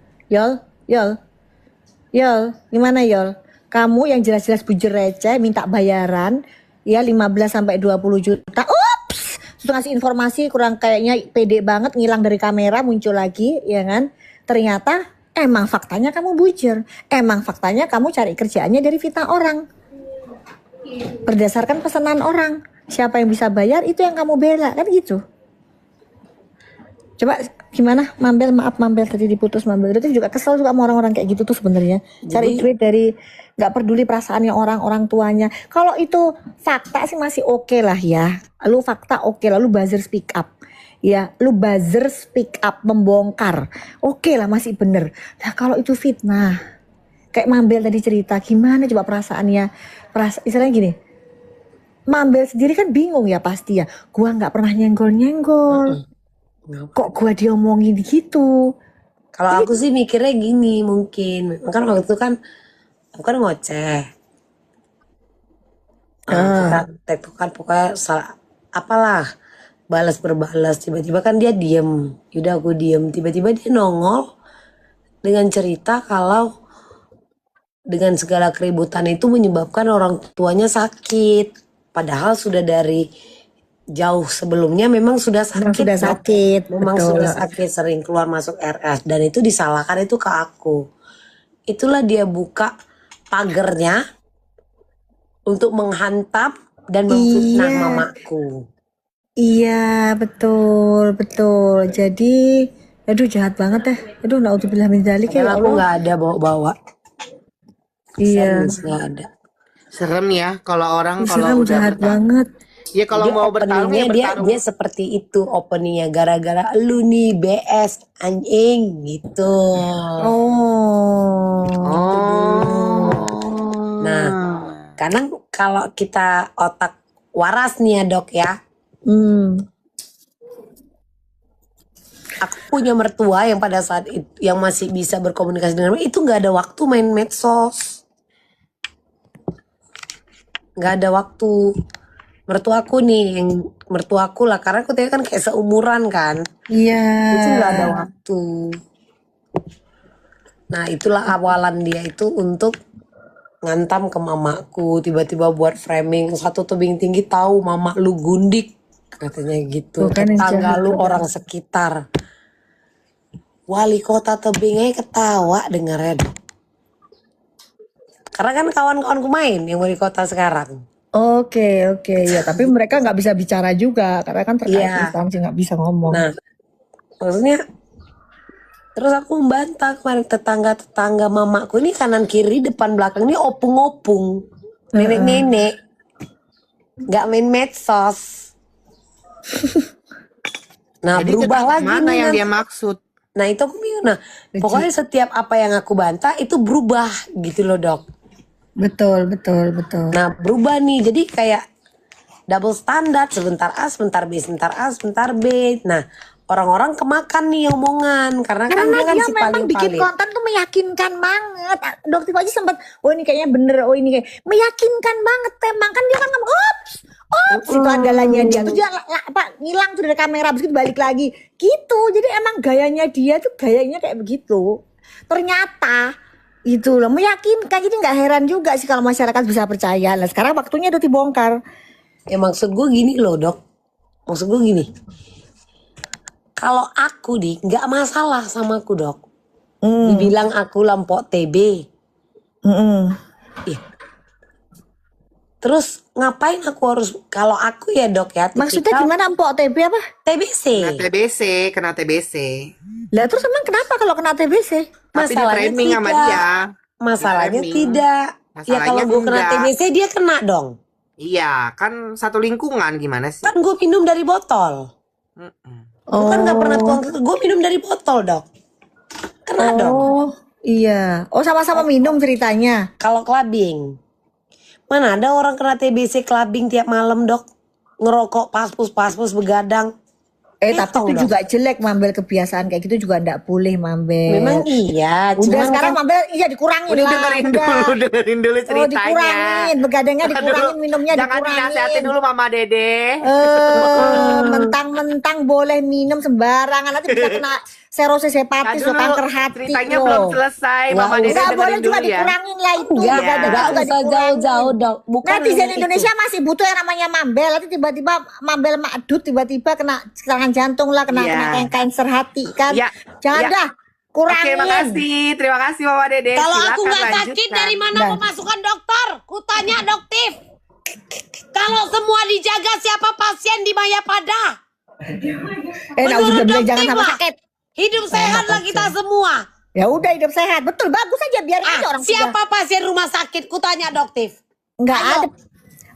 gimana Yol? Kamu yang jelas-jelas bujur receh minta bayaran ya 15 sampai 20 juta. Ups, terus ngasih informasi kurang kayaknya pede banget, ngilang dari kamera, muncul lagi ya kan. Ternyata emang faktanya kamu bujur. Emang faktanya kamu cari kerjaannya dari fitnah orang. Berdasarkan pesanan orang. Siapa yang bisa bayar itu yang kamu bela, kan gitu. Coba gimana Mambel, maaf Mambel tadi diputus Mambel. Itu juga kesel juga sama orang-orang kayak gitu tuh sebenarnya. Cari duit dari nggak peduli perasaannya orang tuanya. Kalau itu fakta sih masih oke lah ya. Lu fakta oke lah, lu buzzer speak up. Ya, lu buzzer speak up membongkar. Oke lah masih bener. Nah kalau itu fitnah, kayak Mambel tadi cerita, gimana coba perasaannya? Istilahnya gini, Mambel sendiri kan bingung ya pasti ya. Gua nggak pernah nyenggol-nyenggol. Kok gua diomongin gitu? Kalau aku sih mikirnya gini mungkin. Kan waktu itu kan aku kan ngoceh. Kita tektokan pokoknya apalah. Balas berbalas, tiba-tiba kan dia diem, yaudah aku diem, tiba-tiba dia nongol dengan cerita kalau dengan segala keributan itu menyebabkan orang tuanya sakit, padahal sudah dari jauh sebelumnya memang sudah sakit, memang betul. sudah sakit, sering keluar masuk RS dan itu disalahkan itu ke aku. Itulah dia buka pagernya untuk menghantam dan memfitnah mamaku. Iya betul. Jadi aduh jahat banget deh. Aduh naudzubillah min dzalik ya. Aku nggak ada bawa-bawa. Iya. Nggak ada. Serem ya kalau orang Serem, kalau udah jahat banget. Ya kalau Dia mau bertarung ya openingnya bertarung. dia seperti itu openingnya gara-gara lu nih BS anjing gitu. Nah, karena kalau kita otak waras nih ya Dok ya. Aku punya mertua yang pada saat itu yang masih bisa berkomunikasi dengan itu nggak ada waktu main medsos, nggak ada waktu. Mertuaku nih, yang mertuaku lah karena aku kan kayak seumuran kan. Iya. Itu nggak ada waktu. Nah itulah awalan dia itu untuk ngantam ke mamaku, tiba-tiba buat framing satu tebing tinggi tahu mama lu gundik. Katanya gitu, tetangga lu orang sekitar. Wali kota tebing aja ketawa dengernya Dok. Karena kan kawan-kawanku main yang wali kota sekarang. Oke ya, tapi mereka nggak bisa bicara juga karena kan terkait instansi nggak bisa ngomong. Nah, maksudnya terus aku membantah kemarin tetangga mamaku ini kanan kiri depan belakang ini opung-opung, nenek-nenek, nggak main medsos. Nah Jadi berubah lagi mana nih yang dia maksud? Nah itu aku bingung. Nah pokoknya setiap apa yang aku bantah itu berubah gitu loh Dok. Betul. Nah berubah nih jadi kayak double standar, sebentar A sebentar B, sebentar A sebentar B. Nah orang-orang kemakan nih omongan karena kan dia kan si memang bikin paling konten tuh meyakinkan banget. Dokter aja sempat, oh ini kayaknya bener, oh ini kayak meyakinkan banget. Emang kan dia kan ngomong, ops, itu andalannya dia. Terus dia ngilang tuh dari kamera, habis itu balik lagi, gitu. Jadi emang gayanya dia tuh gayanya kayak begitu. Ternyata itu loh meyakinkan. Jadi nggak heran juga sih kalau masyarakat bisa percaya. Nah sekarang waktunya udah dibongkar. Ya maksud gue gini loh Dok. Maksud gue gini. Kalau aku nggak masalah sama aku Dok. Dibilang aku lampok TB. Iya. Terus ngapain aku harus, kalau aku ya Dok ya. Maksudnya gimana Mpok TB apa? TBC. Kena TBC. Lah terus emang kenapa kalau kena TBC? Tapi di framing sama dia. Masalahnya tidak. Ya Masalahnya kalau gue kena enggak. TBC dia kena dong. Iya, kan satu lingkungan gimana sih? Kan gue minum dari botol. Bukan nggak pernah tuang ke gue minum dari botol dok. Kena dong. Oh, iya. Oh, sama-sama minum ceritanya. Kalau clubbing, mana ada orang kena TBC clubbing tiap malam dok? Ngerokok paspus begadang. Tapi Hitung itu dong. juga jelek Mambel, kebiasaan kayak gitu juga ndak boleh Mambel. Memang iya, Udah cuman sekarang kan Mambel iya dikurangin Udah lah. dengerin dulu Oh, ceritanya. dikurangin, begadangnya dikurangin, minumnya Jangan dinasehati dikurangin. dulu Mama Dede. Mentang-mentang boleh minum sembarangan nanti bisa kena serosis hepatis Nah, loh, dulu kanker hati ceritanya loh. belum selesai. Nggak Mama Dede Enggak boleh dengerin juga dulu ya. dikurangin lah itu. enggak Begadangnya usah juga dikurangin. jauh-jauh dok. Bukan Netizen hanya Indonesia itu. masih butuh yang namanya Mambel. Nanti tiba-tiba Mambel makdut, tiba-tiba kena serangan jantung lah, kena Iya. kanker hati kan. Iya, Jangan iya. dah, Oke, kurangin. makasih. Terima kasih Mama Dede. Kalau aku Silakan nggak sakit lanjutkan. dari mana Dah. pemasukan dokter? Kutanya doktif. Kalau semua dijaga siapa pasien di Mayapada? Nah udah bilang jangan sama lah. sakit. Hidup sehat lah kita semua. Ya udah hidup sehat, betul, bagus aja biarin aja orang Siapa pasien rumah sakit? Kutanya doktif. Nggak Ayo. ada.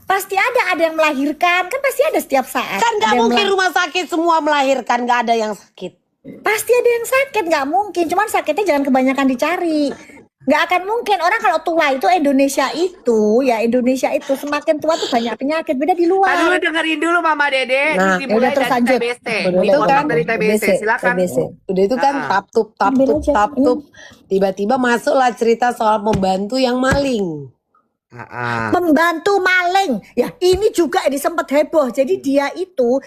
Pasti ada yang melahirkan, kan pasti ada setiap saat. Kan Ada nggak yang mungkin rumah sakit semua melahirkan, nggak ada yang sakit. Pasti ada yang sakit, nggak mungkin. Cuman sakitnya jangan kebanyakan dicari. Nggak akan mungkin orang kalau tua itu Indonesia itu semakin tua tuh banyak penyakit, beda di Dulu luar. dengerin dulu Mama Dede. Nah, Ini ya dimulai udah, terus dari lanjut. TBC. Udah, Itu Dipotong kan dari TBC. Silakan. Udah itu kan Ah. tap Ambil tup aja. tiba-tiba masuklah cerita soal pembantu yang maling. Pembantu maling, ya ini juga ini sempat heboh. Jadi dia itu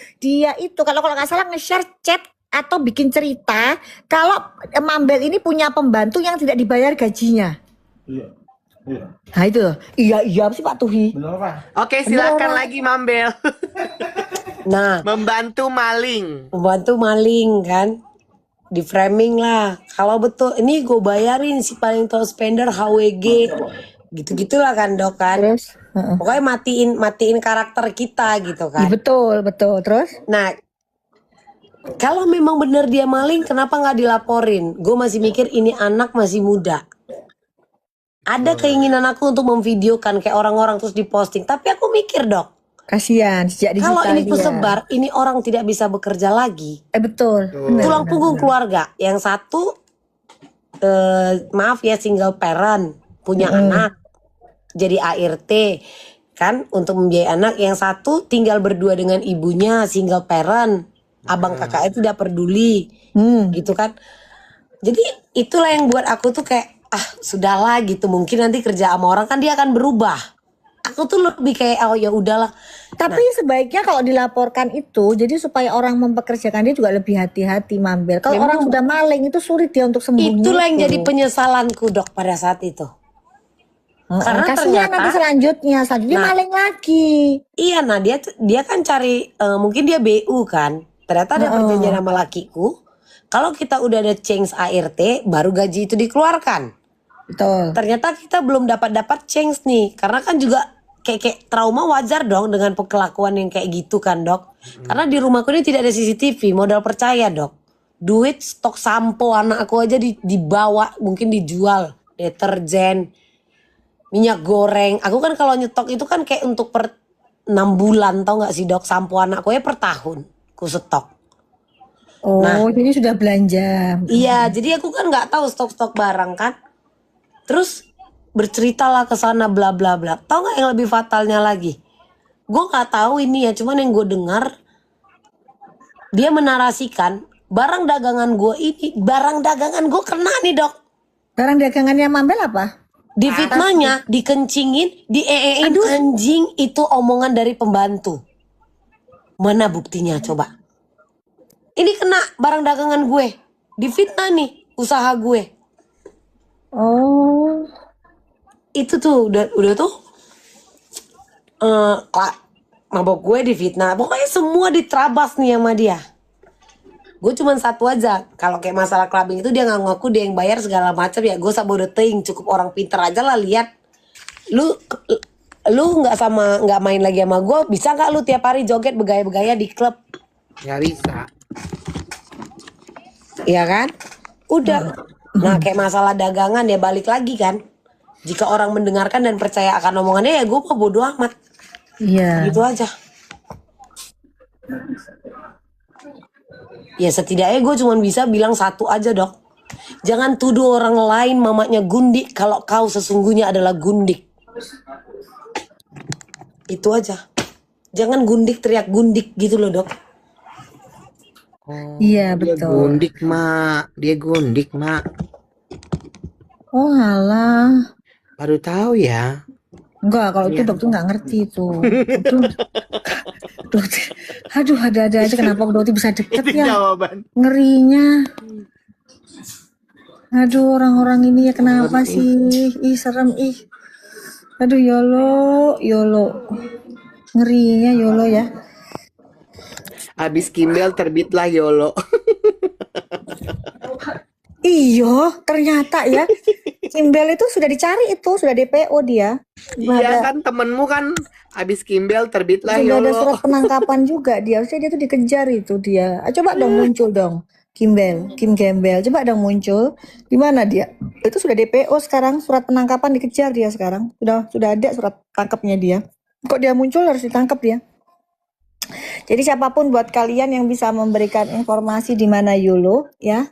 kalau nggak salah nge-share chat atau bikin cerita kalau Mambel ini punya pembantu yang tidak dibayar gajinya. Iya. Iya. Nah itu, iya sih Pak Tuhi. Benar Pak. Oke, silakan lagi Mambel. Nah, Membantu maling. pembantu maling kan di framing lah. Kalau betul ini gue bayarin si paling top spender HWG gitu-gitulah kan dok kan. Terus, Pokoknya matiin karakter kita gitu iya, kan. betul. Terus, Nah, kalau memang benar dia maling, kenapa nggak dilaporin? Gue masih mikir ini anak masih muda. Ada keinginan aku untuk memvideokan kayak orang-orang terus diposting. Tapi aku mikir dok, kasihan sejak digital kalau ini dia. tersebar, ini orang tidak bisa bekerja lagi. Betul. Benar, Tulang benar, punggung benar. keluarga. Yang satu, maaf ya single parent, punya anak, jadi ART kan untuk membiayai anak. Yang satu tinggal berdua dengan ibunya, single parent, abang kakaknya tidak peduli, gitu kan. Jadi itulah yang buat aku tuh kayak sudahlah gitu. Mungkin nanti kerja sama orang kan dia akan berubah. Aku tuh lebih kayak oh ya udahlah. Tapi sebaiknya kalau dilaporkan itu, jadi supaya orang mempekerjakan dia juga lebih hati-hati Mambel. Kalau Memang- orang sudah maling itu sulit dia untuk sembunyi. Itulah yang itu. jadi penyesalanku dok pada saat itu. Karena Kasihan ternyata- nanti selanjutnya dia Nah. maling lagi. Iya, nah dia kan cari mungkin dia BU kan. Ternyata ada perjanjian sama lakiku. Kalau kita udah ada change ART, baru gaji itu dikeluarkan. Betul. Ternyata kita belum dapat change nih, karena kan juga kayak trauma wajar dong dengan kelakuan yang kayak gitu kan dok. Karena di rumahku ini tidak ada CCTV, modal percaya dok. Duit stok sampo anak aku aja dibawa, mungkin dijual, deterjen, minyak goreng. Aku kan kalau nyetok itu kan kayak untuk per 6 bulan tau gak sih dok, sampo anakku ya per tahun ku stok. Oh, Nah. jadi sudah belanja. Iya, jadi aku kan nggak tahu stok-stok barang kan. Terus berceritalah ke sana bla bla bla. Tahu nggak yang lebih fatalnya lagi? Gue nggak tahu ini ya, cuman yang gue dengar dia menarasikan barang dagangan gue kena nih dok. Barang dagangannya Mambel apa? Di fitnahnya, dikencingin, dieein anjing itu omongan dari pembantu. Mana buktinya coba? Ini kena barang dagangan gue. Difitnah nih usaha gue. Oh. Itu tuh udah tuh mabok gue difitnah. Pokoknya semua diterabas nih sama dia. Gue cuman satu aja. Kalau kayak masalah clubbing itu dia nggak ngaku dia yang bayar segala macam ya. Gue sabodeting, cukup orang pinter aja lah lihat. Lu nggak main lagi sama gue, bisa nggak lu tiap hari joget begaya-begaya di klub? Nggak bisa. Iya kan? Udah. Nah kayak masalah dagangan ya balik lagi kan. Jika orang mendengarkan dan percaya akan omongannya ya gue mah bodo amat. Iya. Gitu aja. Ya setidaknya gue cuma bisa bilang satu aja dok. Jangan tuduh orang lain mamanya gundik kalau kau sesungguhnya adalah gundik. Itu aja. Jangan gundik teriak gundik gitu loh dok. Oh, Iya, dia betul. gundik, Mak. Dia gundik, Mak. Oh alah. Baru tahu ya. Enggak, kalau itu Iya. dokter nggak ngerti itu. Itu dokter. Aduh, ada-ada aja kenapa dokter bisa deket Itu ya? jawaban. Ngerinya. Aduh, orang-orang ini ya kenapa sih? Ih, serem ih. Aduh, yolo, yolo. Ngerinya yolo ya. Abis Kimbel terbitlah YOLO. Iyo, ternyata ya. Kimbel itu sudah dicari itu, sudah DPO dia. Iya kan temenmu kan abis Kimbel terbitlah Sudah ada YOLO. surat penangkapan juga dia. Harusnya dia tuh dikejar itu dia. Coba dong muncul dong. Kim Gembel. Coba dong muncul. Di mana dia? Itu sudah DPO sekarang, surat penangkapan dikejar dia sekarang. Sudah ada surat tangkapnya dia. Kok dia muncul harus ditangkap dia. Jadi siapapun buat kalian yang bisa memberikan informasi di mana YOLO ya.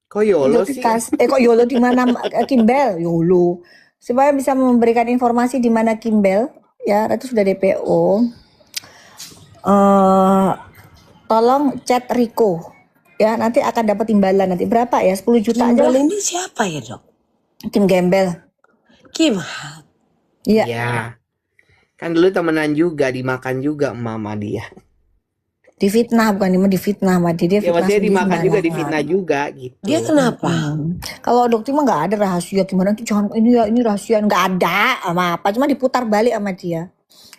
Kok YOLO sih? Kok YOLO di mana Kimbel? YOLO. Supaya bisa memberikan informasi di mana Kimbel ya, itu sudah DPO. Tolong chat Rico. Ya, nanti akan dapat imbalan nanti berapa ya? 10 juta aja. Kimbel ini siapa ya dok? Kim Gembel. Kim. Iya. Ya. Kan dulu temenan juga, dimakan juga mama dia. Difitnah bukan difitnah sama dia. Ya maksudnya sendiri dimakan juga, sembarangan. difitnah juga gitu. Dia kenapa? Kalau dokter mah nggak ada rahasia gimana jangan ini ya ini rahasia nggak ada sama apa cuma diputar balik sama dia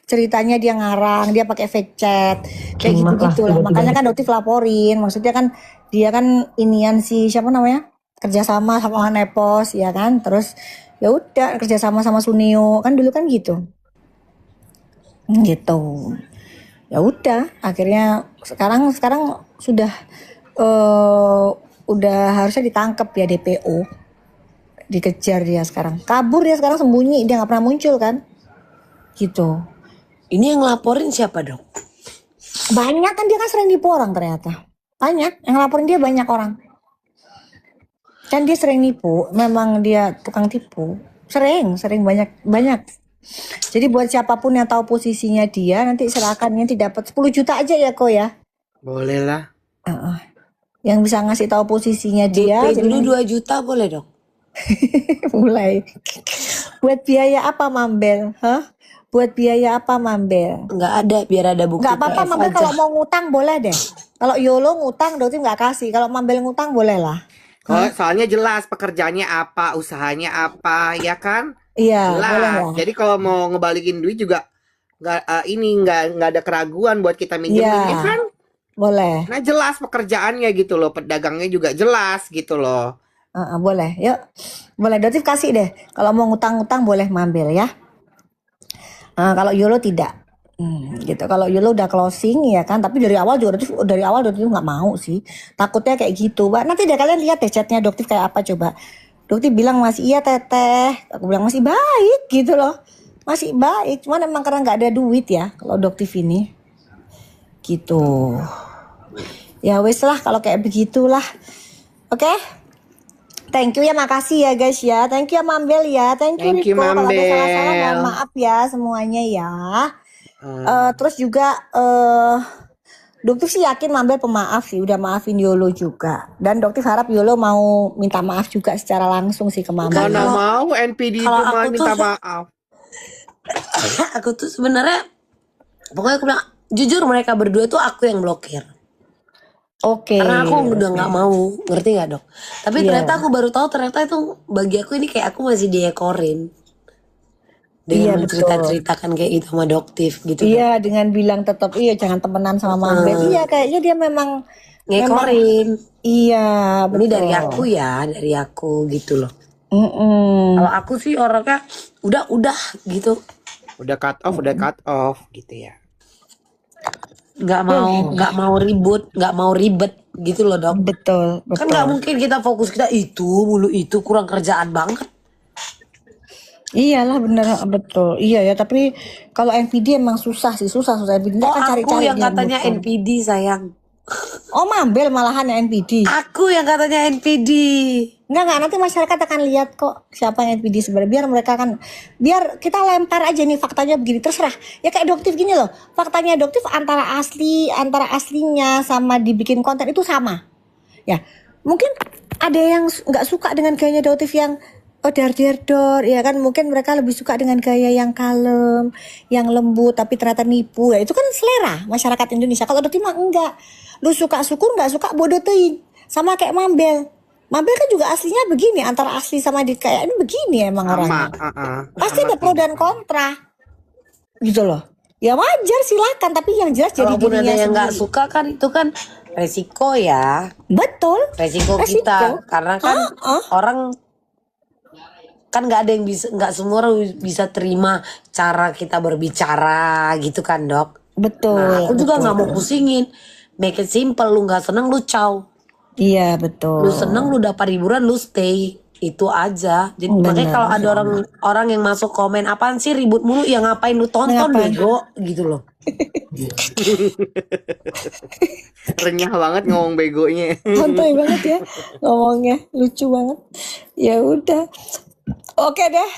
ceritanya dia ngarang dia pakai fake chat kayak gitu lah makanya kan dokter laporin maksudnya kan dia kan inian si siapa namanya kerjasama sama Nepos ya kan terus ya udah kerjasama sama Sunio kan dulu kan gitu ya udah akhirnya sekarang sudah udah harusnya ditangkap ya DPO dikejar dia sekarang kabur dia sekarang sembunyi dia nggak pernah muncul kan gitu Ini yang ngelaporin siapa dok? banyak kan dia kan sering nipu orang ternyata banyak yang laporin dia banyak orang kan dia sering nipu memang dia tukang tipu sering banyak jadi buat siapapun yang tahu posisinya dia nanti silakan nanti dapat 10 juta aja ya kok ya Boleh lah. yang bisa ngasih tahu posisinya dia DP dulu 2 juta boleh dok? mulai buat biaya apa Mambel buat biaya apa Mambel Nggak ada biar ada bukti nggak apa-apa PF Mambel aja. kalau mau ngutang boleh deh kalau YOLO ngutang dokter nggak kasih kalau Mambel ngutang boleh lah Oh, soalnya jelas pekerjaannya apa, usahanya apa, ya kan? iya Jelas. boleh lah Jadi kalau mau ngebalikin duit juga nggak ada keraguan buat kita minjemin, Iya. ya kan? boleh Nah jelas pekerjaannya gitu loh, pedagangnya juga jelas gitu loh. boleh yuk boleh dokter kasih deh kalau mau ngutang-ngutang boleh Mambel ya kalau YOLO tidak gitu kalau YOLO udah closing ya kan tapi dari awal dokter nggak mau sih takutnya kayak gitu Mbak nanti deh kalian lihat deh chatnya dokter kayak apa coba dokter bilang masih iya teteh aku bilang masih baik gitu loh masih baik cuman emang karena nggak ada duit ya kalau dokter ini gitu ya wes lah kalau kayak begitulah oke thank you ya makasih ya guys ya thank you ya Mambel ya thank you Thank you, Rico kalau ada Mambel. salah-salah mohon maaf ya semuanya ya. Terus juga dokter sih yakin Mambel pemaaf sih udah maafin YOLO juga dan dokter harap YOLO mau minta maaf juga secara langsung sih ke Mambel. Mana mau NPD itu kalau mah aku minta tuh- maaf. Aku tuh sebenarnya pokoknya aku bilang jujur mereka berdua tuh aku yang blokir. Oke. Karena aku udah nggak mau, ngerti nggak dok? Tapi Iya. ternyata aku baru tahu ternyata itu bagi aku ini kayak aku masih diekorin Iya, dengan mencerita-ceritakan kayak gitu sama doktif gitu. Iya dengan bilang tetap iya jangan temenan sama Mambel. Iya kayaknya dia memang Ngekorin. iya Ini betul. dari aku ya, dari aku gitu loh. Mm-mm. Kalau aku sih orangnya udah gitu, Udah cut off gitu ya. nggak mau ribut, nggak mau ribet gitu loh dok. Betul Kan nggak mungkin kita fokus kita itu mulu itu kurang kerjaan banget. Iyalah bener betul. Iya ya, tapi kalau NPD emang susah sih, susah NPD. Dia Oh, kan aku cari-cari yang dia katanya muter. NPD sayang. Oh, Mambel malahan yang NPD. Aku yang katanya NPD. Enggak, nanti masyarakat akan lihat kok siapa yang NPD sebenarnya. Biar mereka kan, biar kita lempar aja nih faktanya begini, terserah. Ya kayak Doktif gini loh, faktanya Doktif antara aslinya sama dibikin konten itu sama. Ya, mungkin ada yang nggak suka dengan gayanya Doktif yang dar ya kan, mungkin mereka lebih suka dengan gaya yang kalem, yang lembut tapi ternyata nipu. Ya itu kan selera masyarakat Indonesia. Kalau Doktif mah enggak. Lu suka syukur, nggak suka bodoh teuing. Sama kayak Mambel. Mabel kan juga aslinya begini, antara asli sama di kayak ini begini emang Sama, orangnya. Pasti sama ada pro sih. dan kontra, gitu loh. Ya wajar silakan, tapi yang jelas jadi Kalaupun ada dirinya yang nggak sendiri. suka kan itu kan resiko ya. Betul. Resiko Resiko. kita. Karena kan orang kan nggak ada yang bisa, nggak semua orang bisa terima cara kita berbicara gitu kan dok. Betul. Nah aku juga betul. nggak mau pusingin. Make it simple, lu nggak seneng lu caw. Iya betul. Lu seneng lu dapat hiburan lu stay. Itu aja. Jadi makanya Bener. kalau ada orang yang masuk komen apaan sih ribut mulu, ya ngapain lu tonton Ngapain? bego gitu loh. Renyah banget ngomong begonya. Santai banget ya ngomongnya, lucu banget. Ya udah. Oke deh.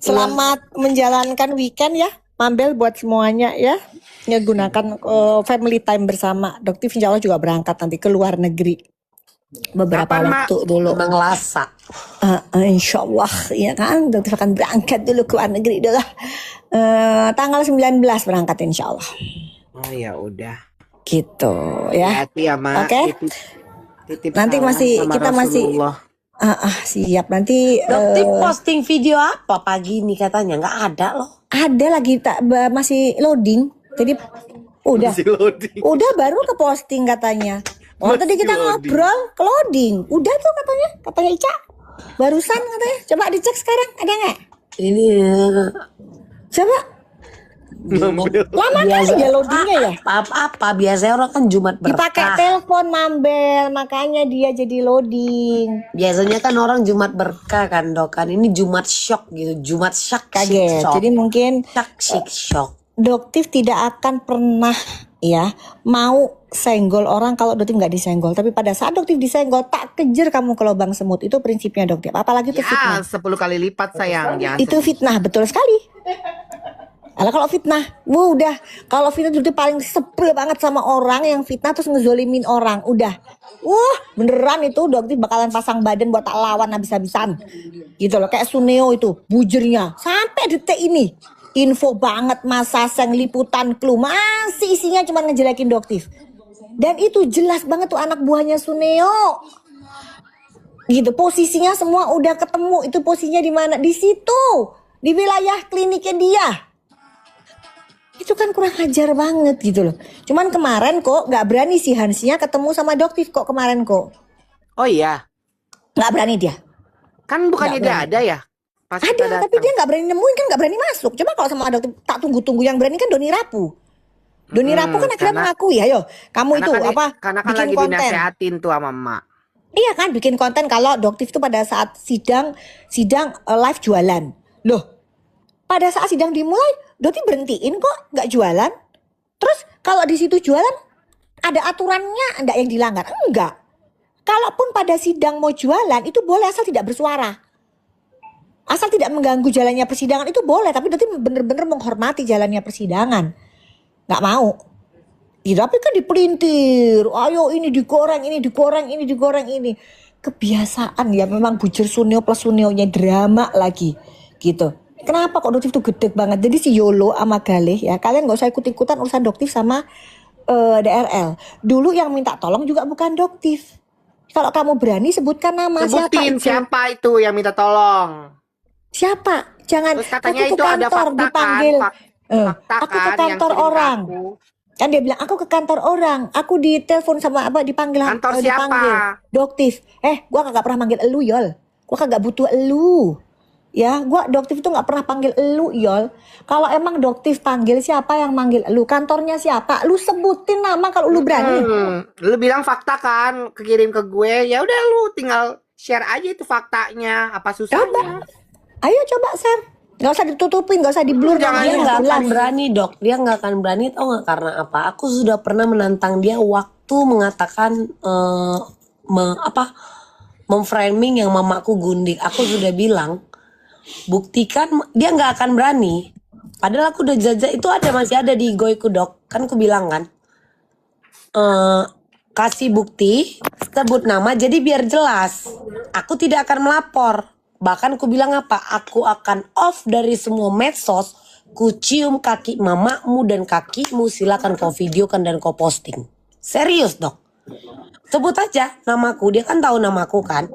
Selamat menjalankan weekend ya, Mambel, buat semuanya ya. Gunakan family time bersama. Doktif insya Allah juga berangkat nanti ke luar negeri beberapa Kapan, Mak? waktu dulu. Emang lasa. Insya Allah ya kan, Doktif akan berangkat dulu ke luar negeri dulu. Tanggal 19 berangkat insya Allah. Oh ya udah. Gitu ya. Hati ya Mak. Oke. Titip Nanti salam masih sama kita masih Rasulullah. siap nanti. Doktif posting video apa pagi ini katanya nggak ada loh. Ada lagi masih loading. Jadi udah Masih loading. udah baru ke posting katanya. Oh Masih tadi kita loading. ngobrol ke loading. Udah tuh katanya Ica. Barusan katanya. Coba dicek sekarang ada nggak? Ini Coba. Mambel. Lama kali ya loadingnya ya. apa biasanya orang kan Jumat Dipakai berkah. telepon Mambel, makanya dia jadi loading. Biasanya kan orang Jumat berkah kan dok kan. Ini Jumat shock gitu. Jumat shock. Kaget. Shock. Jadi mungkin Shock. Doktif tidak akan pernah ya mau senggol orang kalau Doktif nggak disenggol. Tapi pada saat Doktif disenggol, tak kejar kamu ke lubang semut. Itu prinsipnya Doktif. Apalagi itu fitnah. Ya 10 kali lipat sayang. Jangan Itu fitnah, betul sekali. Alah kalau fitnah, udah. Kalau fitnah Doktif paling sebel banget sama orang yang fitnah terus ngezolimin orang. Udah. Beneran itu Doktif bakalan pasang badan buat tak lawan habis-habisan. Gitu loh, kayak Suneo itu, bujernya. Sampai detik ini. Info banget, Masa Seng, Liputan, Clue. Masih isinya cuma ngejelekin Doktif. Dan itu jelas banget tuh anak buahnya Suneo. Gitu, posisinya semua udah ketemu. Itu posisinya di mana? Di situ. Di wilayah kliniknya dia. Itu kan kurang ajar banget gitu loh. Cuman kemarin kok gak berani si Hansia ketemu sama Doktif kok kemarin kok. Oh iya. Gak berani dia. Kan bukannya Nggak dia ada ya? Pas kita Ada, tapi datang. dia gak berani nemuin kan, gak berani masuk. Coba kalau sama Doktif tak tunggu-tunggu, yang berani kan Doni Rapu. Doni Rapu kan akhirnya mengakui, ayo kamu itu Karena kan bikin lagi konten. dinasehatin tuh sama emak. Iya kan, bikin konten kalau Doktif itu pada saat sidang live jualan. Loh, pada saat sidang dimulai, Doktif berhentiin kok nggak jualan. Terus kalau di situ jualan, ada aturannya enggak yang dilanggar? Enggak. Kalaupun pada sidang mau jualan, itu boleh asal tidak bersuara. Asal tidak mengganggu jalannya persidangan itu boleh. Tapi Doktif bener-bener menghormati jalannya persidangan. Nggak mau. Tapi kan dipelintir, ayo ini digoreng, ini digoreng, ini digoreng, ini. Kebiasaan ya, memang bujur Suneo plus Suneonya drama lagi gitu. Kenapa kok Doktif tuh gede banget? Jadi si Yolo sama Galih ya, kalian gak usah ikut-ikutan urusan Doktif sama DRL. Dulu yang minta tolong juga bukan Doktif. Kalau kamu berani sebutkan nama. Sebutin siapa itu yang minta tolong. Siapa? Jangan. Terus katanya aku ke itu ada kantor fakta dipanggil. kan. Fakta Aku ke kan yang kantor kirim ke orang. aku. Kan dia bilang aku ke kantor orang, aku ditelepon sama dipanggil Kantor siapa? dipanggil Doktif. Gua kagak pernah manggil elu Yol. Gua kagak butuh elu. Ya, gua Doktif itu nggak pernah panggil elu Yol. Kalau emang Doktif panggil siapa yang manggil elu? Kantornya siapa? Lu sebutin nama kalau lu berani. Lu bilang fakta kan, kekirim ke gue. Ya udah lu tinggal share aja itu faktanya. Apa susahnya? Ayo coba share. Nggak usah ditutupin, nggak usah di-blur. Jangan Dia namanya nggak jelas. akan berani dok, dia nggak akan berani, tau nggak karena apa? Aku sudah pernah menantang dia waktu mengatakan memframing yang mamaku gundik. Aku sudah bilang, buktikan, dia nggak akan berani. Padahal aku udah jajah, itu masih ada di egoiku dok. Kan aku bilang kan, kasih bukti, sebut nama, jadi biar jelas. Aku tidak akan melapor. Bahkan aku bilang apa? Aku akan off dari semua medsos. Ku cium kaki mamamu dan kakimu, silakan kau videokan dan kau posting. Serius dok. Sebut aja namaku, dia kan tahu namaku kan.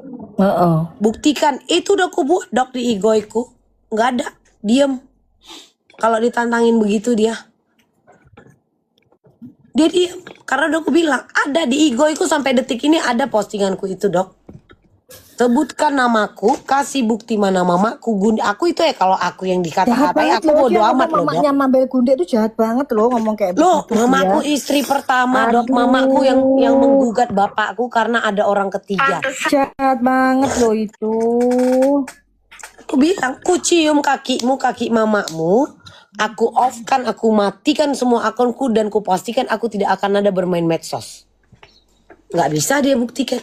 Buktikan, itu udah aku buat dok di egoiku. Nggak ada, diem. Kalau ditantangin begitu dia diem. Karena udah aku bilang, ada di egoiku sampai detik ini ada postinganku itu dok. Sebutkan namaku, kasih bukti mana mamaku gundik. Aku itu ya kalau aku yang Jahat dikata-katai banget aku loh, bodo dia amat ngomong loh dok. mamanya Mambel Gunde itu jahat banget loh ngomong kayak Loh, begitu mamaku dia. istri pertama dok, Aduh. mamaku yang menggugat bapakku karena ada orang ketiga. Jahat banget loh itu. Aku bilang, ku cium kakimu, kaki mamamu, aku off kan, aku matikan semua akunku dan ku pastikan aku tidak akan ada bermain medsos. Nggak bisa dia buktikan.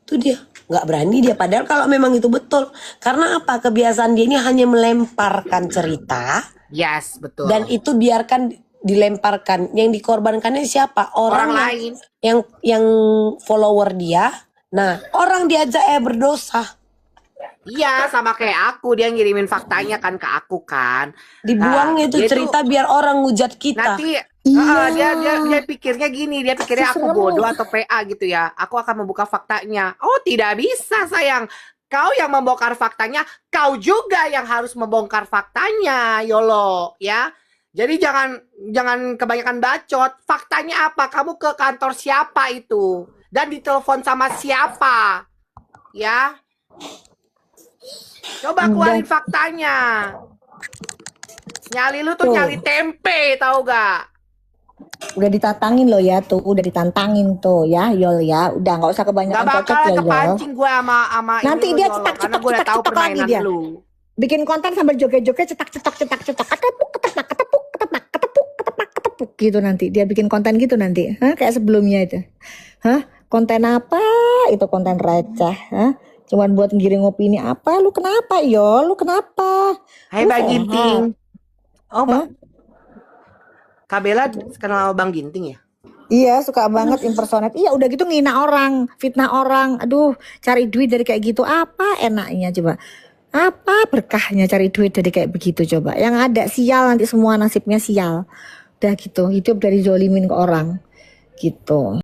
Itu dia, nggak berani dia. Padahal kalau memang itu betul, karena apa? Kebiasaan dia ini hanya melemparkan cerita. Yes, betul. Dan itu biarkan dilemparkan. Yang dikorbankannya siapa? Orang lain. Yang follower dia. Nah, orang diajak berdosa. Iya, sama kayak aku, dia ngirimin faktanya kan ke aku kan. Dibuangnya itu dia cerita biar orang ngujat kita. Nanti Iya. dia pikirnya gini, dia pikirnya aku Serem. bodoh atau PA gitu ya. Aku akan membuka faktanya. Oh, tidak bisa sayang. Kau yang membongkar faktanya, kau juga yang harus membongkar faktanya, Yolo, ya. Jadi jangan kebanyakan bacot. Faktanya apa? Kamu ke kantor siapa itu? Dan ditelepon sama siapa? Ya. Coba keluarin faktanya. Nyali lu tuh Tuh. nyali tempe, tahu gak? Udah ditantangin loh ya tuh, udah ditantangin tuh ya, Yol ya. Udah nggak usah Gak kebanyakan cocok bakal ya, Yol. kepancing gue sama Nanti ini lu, dia Yolo, cetak, karena cetak, gue udah cetak, tahu cetak lagi permainan dia. lu. Bikin konten sambil joget-joget, cetak, ketepuk, ketepuk gitu nanti. Dia bikin konten gitu nanti. Hah? Kayak sebelumnya itu. Hah? Konten apa? Itu konten receh. Hah? Cuman buat ngiring opini apa? Lu kenapa, Yol? Lu kenapa? Hai Lu Bang sehat. Ginting. Oh, Hah? Kak Bella kenal Bang Ginting ya? Iya, suka banget impersonate. Iya, udah gitu ngina orang, fitnah orang. Aduh, cari duit dari kayak gitu. Apa enaknya coba? Apa berkahnya cari duit dari kayak begitu coba? Yang ada sial, nanti semua nasibnya sial. Udah gitu, hidup dari zolimin ke orang. Gitu.